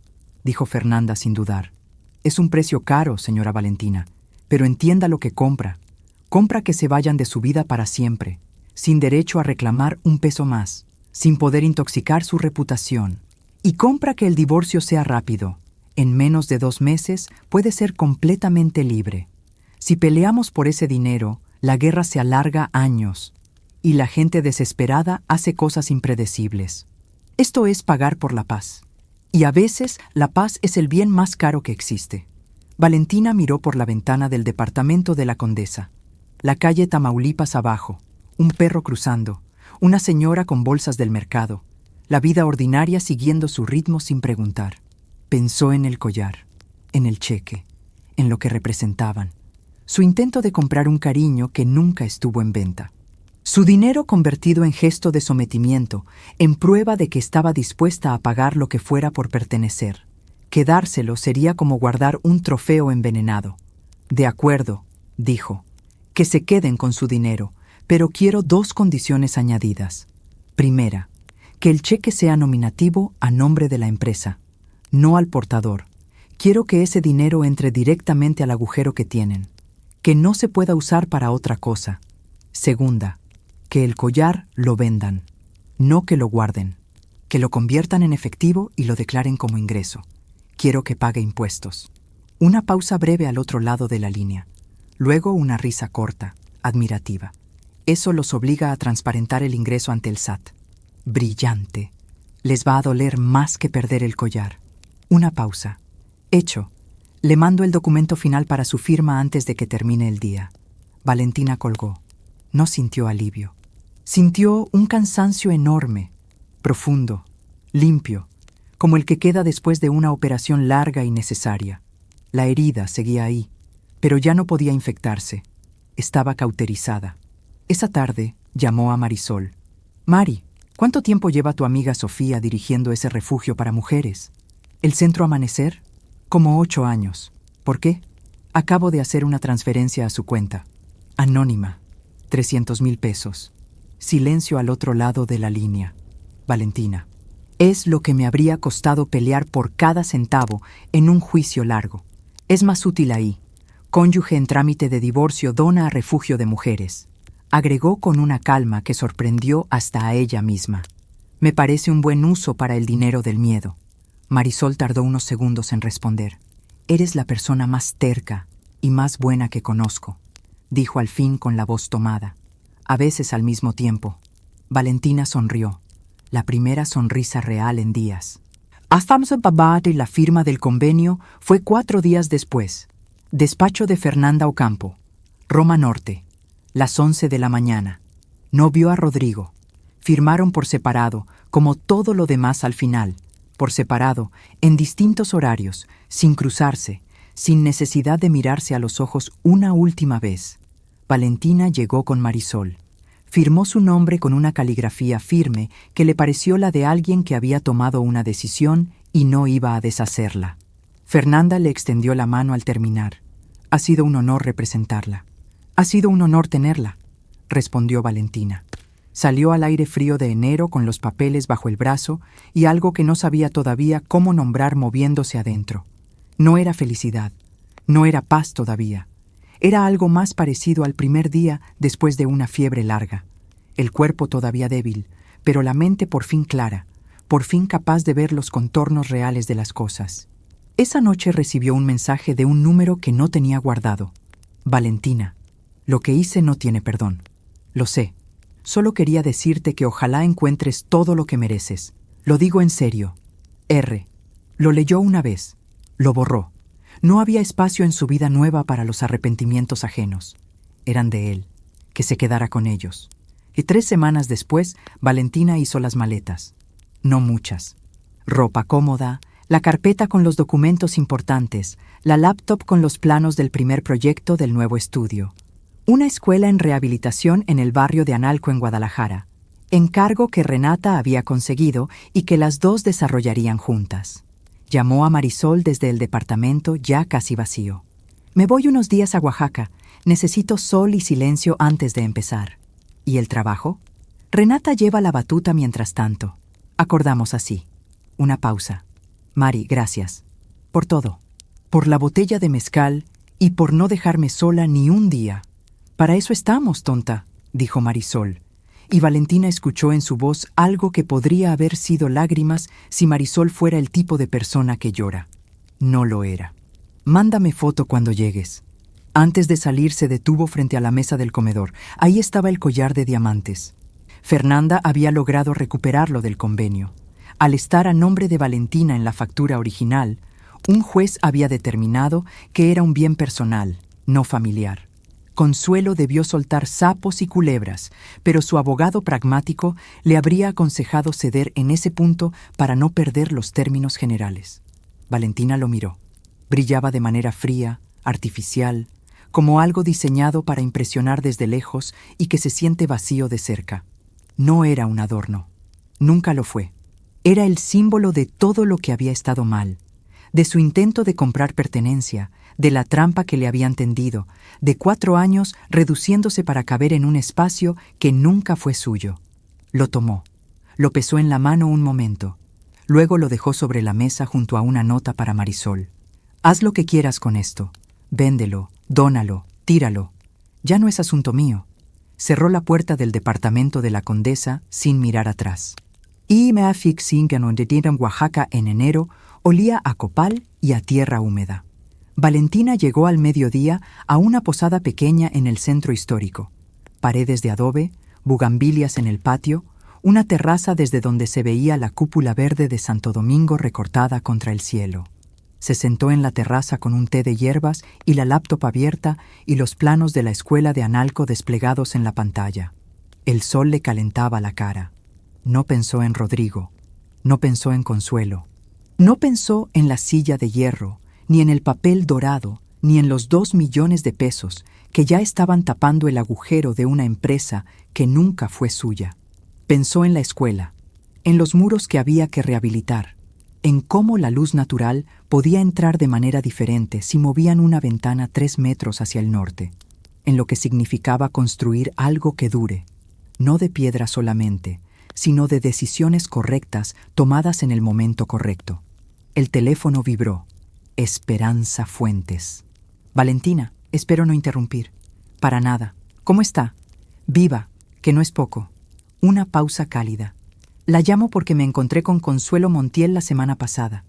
dijo Fernanda sin dudar. «Es un precio caro, señora Valentina, pero entienda lo que compra. Compra que se vayan de su vida para siempre, sin derecho a reclamar un peso más, sin poder intoxicar su reputación. Y compra que el divorcio sea rápido. En menos de 2 meses puede ser completamente libre. Si peleamos por ese dinero, la guerra se alarga años, y la gente desesperada hace cosas impredecibles. Esto es pagar por la paz. Y a veces la paz es el bien más caro que existe». Valentina miró por la ventana del departamento de la Condesa. La calle Tamaulipas abajo. Un perro cruzando, una señora con bolsas del mercado, la vida ordinaria siguiendo su ritmo sin preguntar. Pensó en el collar, en el cheque, en lo que representaban, su intento de comprar un cariño que nunca estuvo en venta. Su dinero convertido en gesto de sometimiento, en prueba de que estaba dispuesta a pagar lo que fuera por pertenecer. Quedárselo sería como guardar un trofeo envenenado. «De acuerdo», dijo, «que se queden con su dinero, pero quiero 2 condiciones añadidas. Primera, que el cheque sea nominativo a nombre de la empresa, no al portador. Quiero que ese dinero entre directamente al agujero que tienen, que no se pueda usar para otra cosa. Segunda, que el collar lo vendan, no que lo guarden, que lo conviertan en efectivo y lo declaren como ingreso. Quiero que pague impuestos». Una pausa breve al otro lado de la línea. Luego una risa corta, admirativa. «Eso los obliga a transparentar el ingreso ante el SAT. Brillante. Les va a doler más que perder el collar». Una pausa. «Hecho. Le mando el documento final para su firma antes de que termine el día». Valentina colgó. No sintió alivio. Sintió un cansancio enorme, profundo, limpio, como el que queda después de una operación larga y necesaria. La herida seguía ahí, pero ya no podía infectarse. Estaba cauterizada. Esa tarde llamó a Marisol. «Mari, ¿cuánto tiempo lleva tu amiga Sofía dirigiendo ese refugio para mujeres? ¿El Centro Amanecer?» «Como 8 años. ¿Por qué?» «Acabo de hacer una transferencia a su cuenta. Anónima. 300,000 pesos. Silencio al otro lado de la línea. Valentina. «Es lo que me habría costado pelear por cada centavo en un juicio largo. Es más útil ahí. Cónyuge en trámite de divorcio dona a refugio de mujeres», agregó con una calma que sorprendió hasta a ella misma. «Me parece un buen uso para el dinero del miedo». Marisol tardó unos segundos en responder. «Eres la persona más terca y más buena que conozco», dijo al fin con la voz tomada. A veces al mismo tiempo. Valentina sonrió. La primera sonrisa real en días. Hasta Babad y la firma del convenio fue 4 días después. Despacho de Fernanda Ocampo. Roma Norte. Las 11 de la mañana. No vio a Rodrigo. Firmaron por separado, como todo lo demás al final, por separado, en distintos horarios, sin cruzarse, sin necesidad de mirarse a los ojos una última vez. Valentina llegó con Marisol. Firmó su nombre con una caligrafía firme que le pareció la de alguien que había tomado una decisión y no iba a deshacerla. Fernanda le extendió la mano al terminar. «Ha sido un honor representarla». «Ha sido un honor tenerla», respondió Valentina. Salió al aire frío de enero con los papeles bajo el brazo y algo que no sabía todavía cómo nombrar moviéndose adentro. No era felicidad, no era paz todavía. Era algo más parecido al primer día después de una fiebre larga. El cuerpo todavía débil, pero la mente por fin clara, por fin capaz de ver los contornos reales de las cosas. Esa noche recibió un mensaje de un número que no tenía guardado. «Valentina, lo que hice no tiene perdón. Lo sé. Solo quería decirte que ojalá encuentres todo lo que mereces. Lo digo en serio. R». Lo leyó una vez. Lo borró. No había espacio en su vida nueva para los arrepentimientos ajenos. Eran de él. Que se quedara con ellos. Y 3 semanas después, Valentina hizo las maletas. No muchas. Ropa cómoda, la carpeta con los documentos importantes, la laptop con los planos del primer proyecto del nuevo estudio. Una escuela en rehabilitación en el barrio de Analco en Guadalajara. Encargo que Renata había conseguido y que las dos desarrollarían juntas. Llamó a Marisol desde el departamento ya casi vacío. «Me voy unos días a Oaxaca. Necesito sol y silencio antes de empezar». «¿Y el trabajo?» «Renata lleva la batuta mientras tanto». Acordamos así. Una pausa. «Mari, gracias. Por todo. Por la botella de mezcal y por no dejarme sola ni un día». «Para eso estamos, tonta», dijo Marisol. Y Valentina escuchó en su voz algo que podría haber sido lágrimas si Marisol fuera el tipo de persona que llora. No lo era. «Mándame foto cuando llegues». Antes de salir se detuvo frente a la mesa del comedor. Ahí estaba el collar de diamantes. Fernanda había logrado recuperarlo del convenio. Al estar a nombre de Valentina en la factura original, un juez había determinado que era un bien personal, no familiar. Consuelo debió soltar sapos y culebras, pero su abogado pragmático le habría aconsejado ceder en ese punto para no perder los términos generales. Valentina lo miró. Brillaba de manera fría, artificial, como algo diseñado para impresionar desde lejos y que se siente vacío de cerca. No era un adorno. Nunca lo fue. Era el símbolo de todo lo que había estado mal, de su intento de comprar pertenencia, de la trampa que le habían tendido, de 4 años reduciéndose para caber en un espacio que nunca fue suyo. Lo tomó, lo pesó en la mano un momento, luego lo dejó sobre la mesa junto a una nota para Marisol. «Haz lo que quieras con esto. Véndelo, dónalo, tíralo. Ya no es asunto mío». Cerró la puerta del departamento de la condesa sin mirar atrás. Y me afixé en Oaxaca en enero, olía a copal y a tierra húmeda. Valentina llegó al mediodía a una posada pequeña en el centro histórico. Paredes de adobe, bugambilias en el patio, una terraza desde donde se veía la cúpula verde de Santo Domingo recortada contra el cielo. Se sentó en la terraza con un té de hierbas y la laptop abierta y los planos de la escuela de Analco desplegados en la pantalla. El sol le calentaba la cara. No pensó en Rodrigo, no pensó en Consuelo, no pensó en la silla de hierro, ni en el papel dorado, ni en los 2 millones de pesos que ya estaban tapando el agujero de una empresa que nunca fue suya. Pensó en la escuela, en los muros que había que rehabilitar, en cómo la luz natural podía entrar de manera diferente si movían una ventana 3 metros hacia el norte, en lo que significaba construir algo que dure, no de piedra solamente, sino de decisiones correctas tomadas en el momento correcto. El teléfono vibró. Esperanza Fuentes. «Valentina, espero no interrumpir». «Para nada. ¿Cómo está?» «Viva, que no es poco». Una pausa cálida. «La llamo porque me encontré con Consuelo Montiel la semana pasada,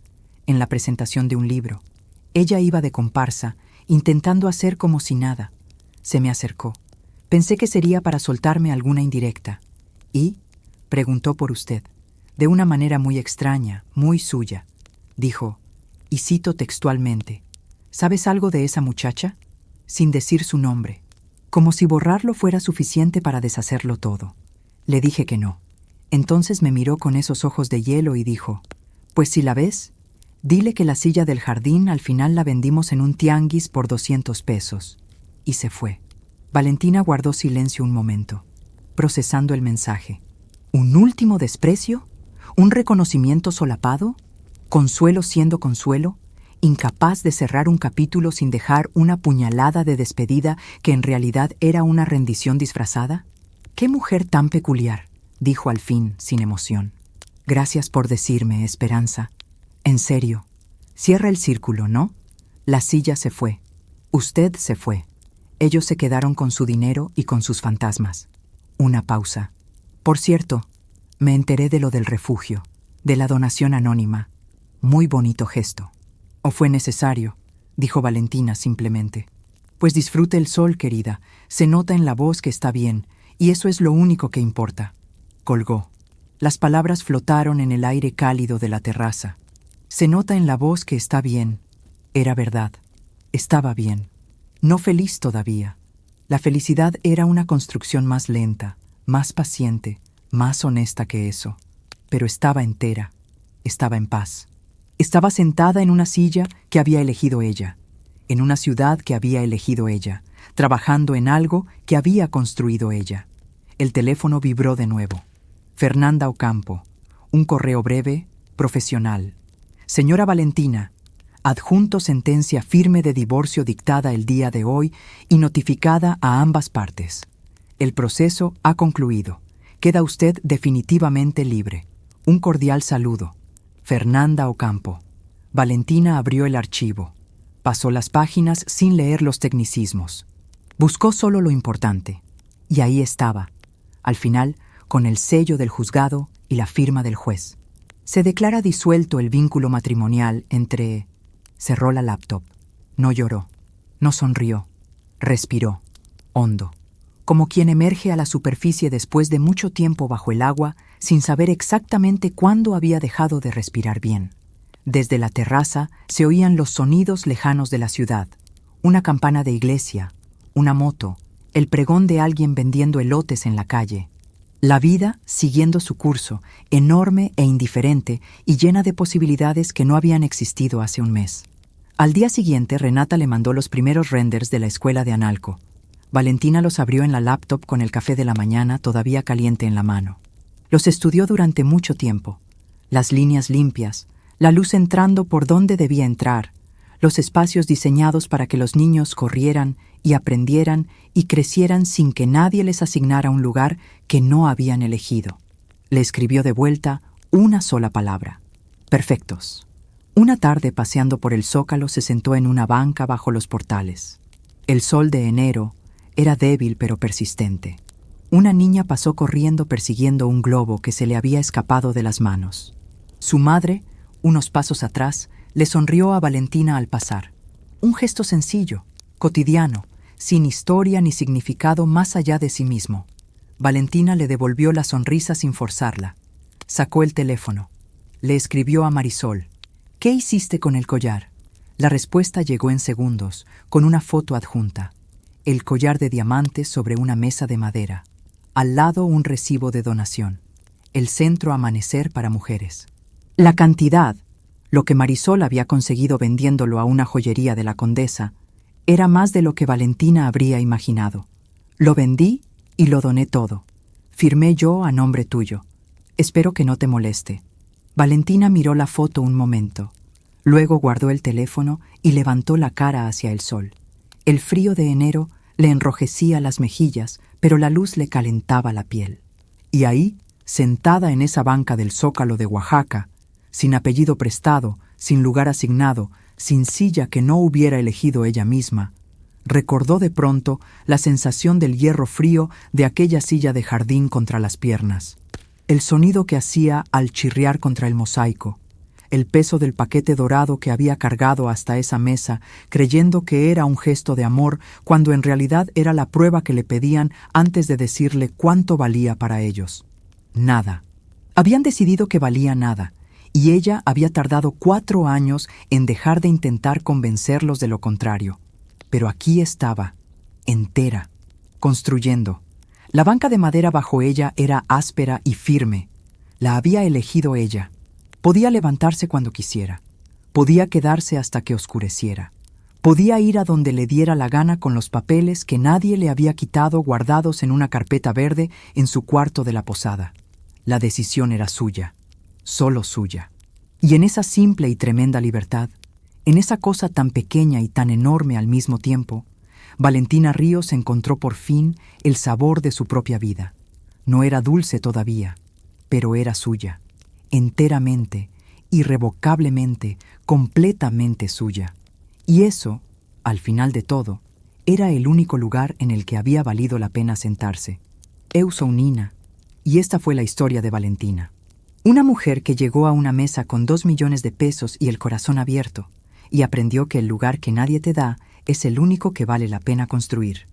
en la presentación de un libro. Ella iba de comparsa, intentando hacer como si nada. Se me acercó. Pensé que sería para soltarme alguna indirecta. ¿Y?» Preguntó por usted, de una manera muy extraña, muy suya. Dijo, y cito textualmente, «¿Sabes algo de esa muchacha?», sin decir su nombre, como si borrarlo fuera suficiente para deshacerlo todo. Le dije que no. Entonces me miró con esos ojos de hielo y dijo, Pues si la ves, dile que la silla del jardín al final la vendimos en un tianguis por 200 pesos. Y se fue. Valentina guardó silencio un momento, procesando el mensaje. ¿Un último desprecio? ¿Un reconocimiento solapado? ¿Consuelo siendo consuelo? ¿Incapaz de cerrar un capítulo sin dejar una puñalada de despedida que en realidad era una rendición disfrazada? ¡Qué mujer tan peculiar!, dijo al fin, sin emoción. Gracias por decirme, Esperanza. En serio, cierra el círculo, ¿no? La silla se fue. Usted se fue. Ellos se quedaron con su dinero y con sus fantasmas. Una pausa. Por cierto, me enteré de lo del refugio, de la donación anónima. Muy bonito gesto. ¿O fue necesario?, dijo Valentina simplemente. Pues disfrute el sol, querida. Se nota en la voz que está bien, y eso es lo único que importa. Colgó. Las palabras flotaron en el aire cálido de la terraza. Se nota en la voz que está bien. Era verdad. Estaba bien. No feliz todavía. La felicidad era una construcción más lenta, más paciente, más honesta que eso. Pero estaba entera. Estaba en paz. Estaba sentada en una silla que había elegido ella, en una ciudad que había elegido ella, trabajando en algo que había construido ella. El teléfono vibró de nuevo. Fernanda Ocampo. Un correo breve, profesional. Señora Valentina, adjunto sentencia firme de divorcio dictada el día de hoy y notificada a ambas partes. El proceso ha concluido. Queda usted definitivamente libre. Un cordial saludo. Fernanda Ocampo. Valentina abrió el archivo. Pasó las páginas sin leer los tecnicismos. Buscó solo lo importante. Y ahí estaba, al final, con el sello del juzgado y la firma del juez. Se declara disuelto el vínculo matrimonial entre... Cerró la laptop. No lloró. No sonrió. Respiró. Hondo. Como quien emerge a la superficie después de mucho tiempo bajo el agua, sin saber exactamente cuándo había dejado de respirar bien. Desde la terraza se oían los sonidos lejanos de la ciudad. Una campana de iglesia, una moto, el pregón de alguien vendiendo elotes en la calle. La vida siguiendo su curso, enorme e indiferente y llena de posibilidades que no habían existido hace un mes. Al día siguiente, Renata le mandó los primeros renders de la escuela de Analco. Valentina los abrió en la laptop con el café de la mañana todavía caliente en la mano. Los estudió durante mucho tiempo. Las líneas limpias, la luz entrando por donde debía entrar, los espacios diseñados para que los niños corrieran y aprendieran y crecieran sin que nadie les asignara un lugar que no habían elegido. Le escribió de vuelta una sola palabra. Perfectos. Una tarde, paseando por el Zócalo, se sentó en una banca bajo los portales. El sol de enero era débil pero persistente. Una niña pasó corriendo persiguiendo un globo que se le había escapado de las manos. Su madre, unos pasos atrás, le sonrió a Valentina al pasar. Un gesto sencillo, cotidiano, sin historia ni significado más allá de sí mismo. Valentina le devolvió la sonrisa sin forzarla. Sacó el teléfono. Le escribió a Marisol. ¿Qué hiciste con el collar? La respuesta llegó en segundos, con una foto adjunta. El collar de diamantes sobre una mesa de madera. Al lado un recibo de donación. El Centro Amanecer para Mujeres. La cantidad, lo que Marisol había conseguido vendiéndolo a una joyería de la Condesa, era más de lo que Valentina habría imaginado. Lo vendí y lo doné todo. Firmé yo a nombre tuyo. Espero que no te moleste. Valentina miró la foto un momento. Luego guardó el teléfono y levantó la cara hacia el sol. El frío de enero le enrojecía las mejillas, pero la luz le calentaba la piel. Y ahí, sentada en esa banca del Zócalo de Oaxaca, sin apellido prestado, sin lugar asignado, sin silla que no hubiera elegido ella misma, recordó de pronto la sensación del hierro frío de aquella silla de jardín contra las piernas, el sonido que hacía al chirriar contra el mosaico, el peso del paquete dorado que había cargado hasta esa mesa, creyendo que era un gesto de amor, cuando en realidad era la prueba que le pedían antes de decirle cuánto valía para ellos. Nada. Habían decidido que valía nada, y ella había tardado 4 años en dejar de intentar convencerlos de lo contrario. Pero aquí estaba, entera, construyendo. La banca de madera bajo ella era áspera y firme. La había elegido ella. Podía levantarse cuando quisiera. Podía quedarse hasta que oscureciera. Podía ir a donde le diera la gana con los papeles que nadie le había quitado guardados en una carpeta verde en su cuarto de la posada. La decisión era suya, solo suya. Y en esa simple y tremenda libertad, en esa cosa tan pequeña y tan enorme al mismo tiempo, Valentina Ríos encontró por fin el sabor de su propia vida. No era dulce todavía, pero era suya, enteramente, irrevocablemente, completamente suya. Y eso, al final de todo, era el único lugar en el que había valido la pena sentarse. Eu sou Nina, y esta fue la historia de Valentina. Una mujer que llegó a una mesa con 2 millones de pesos y el corazón abierto, y aprendió que el lugar que nadie te da es el único que vale la pena construir.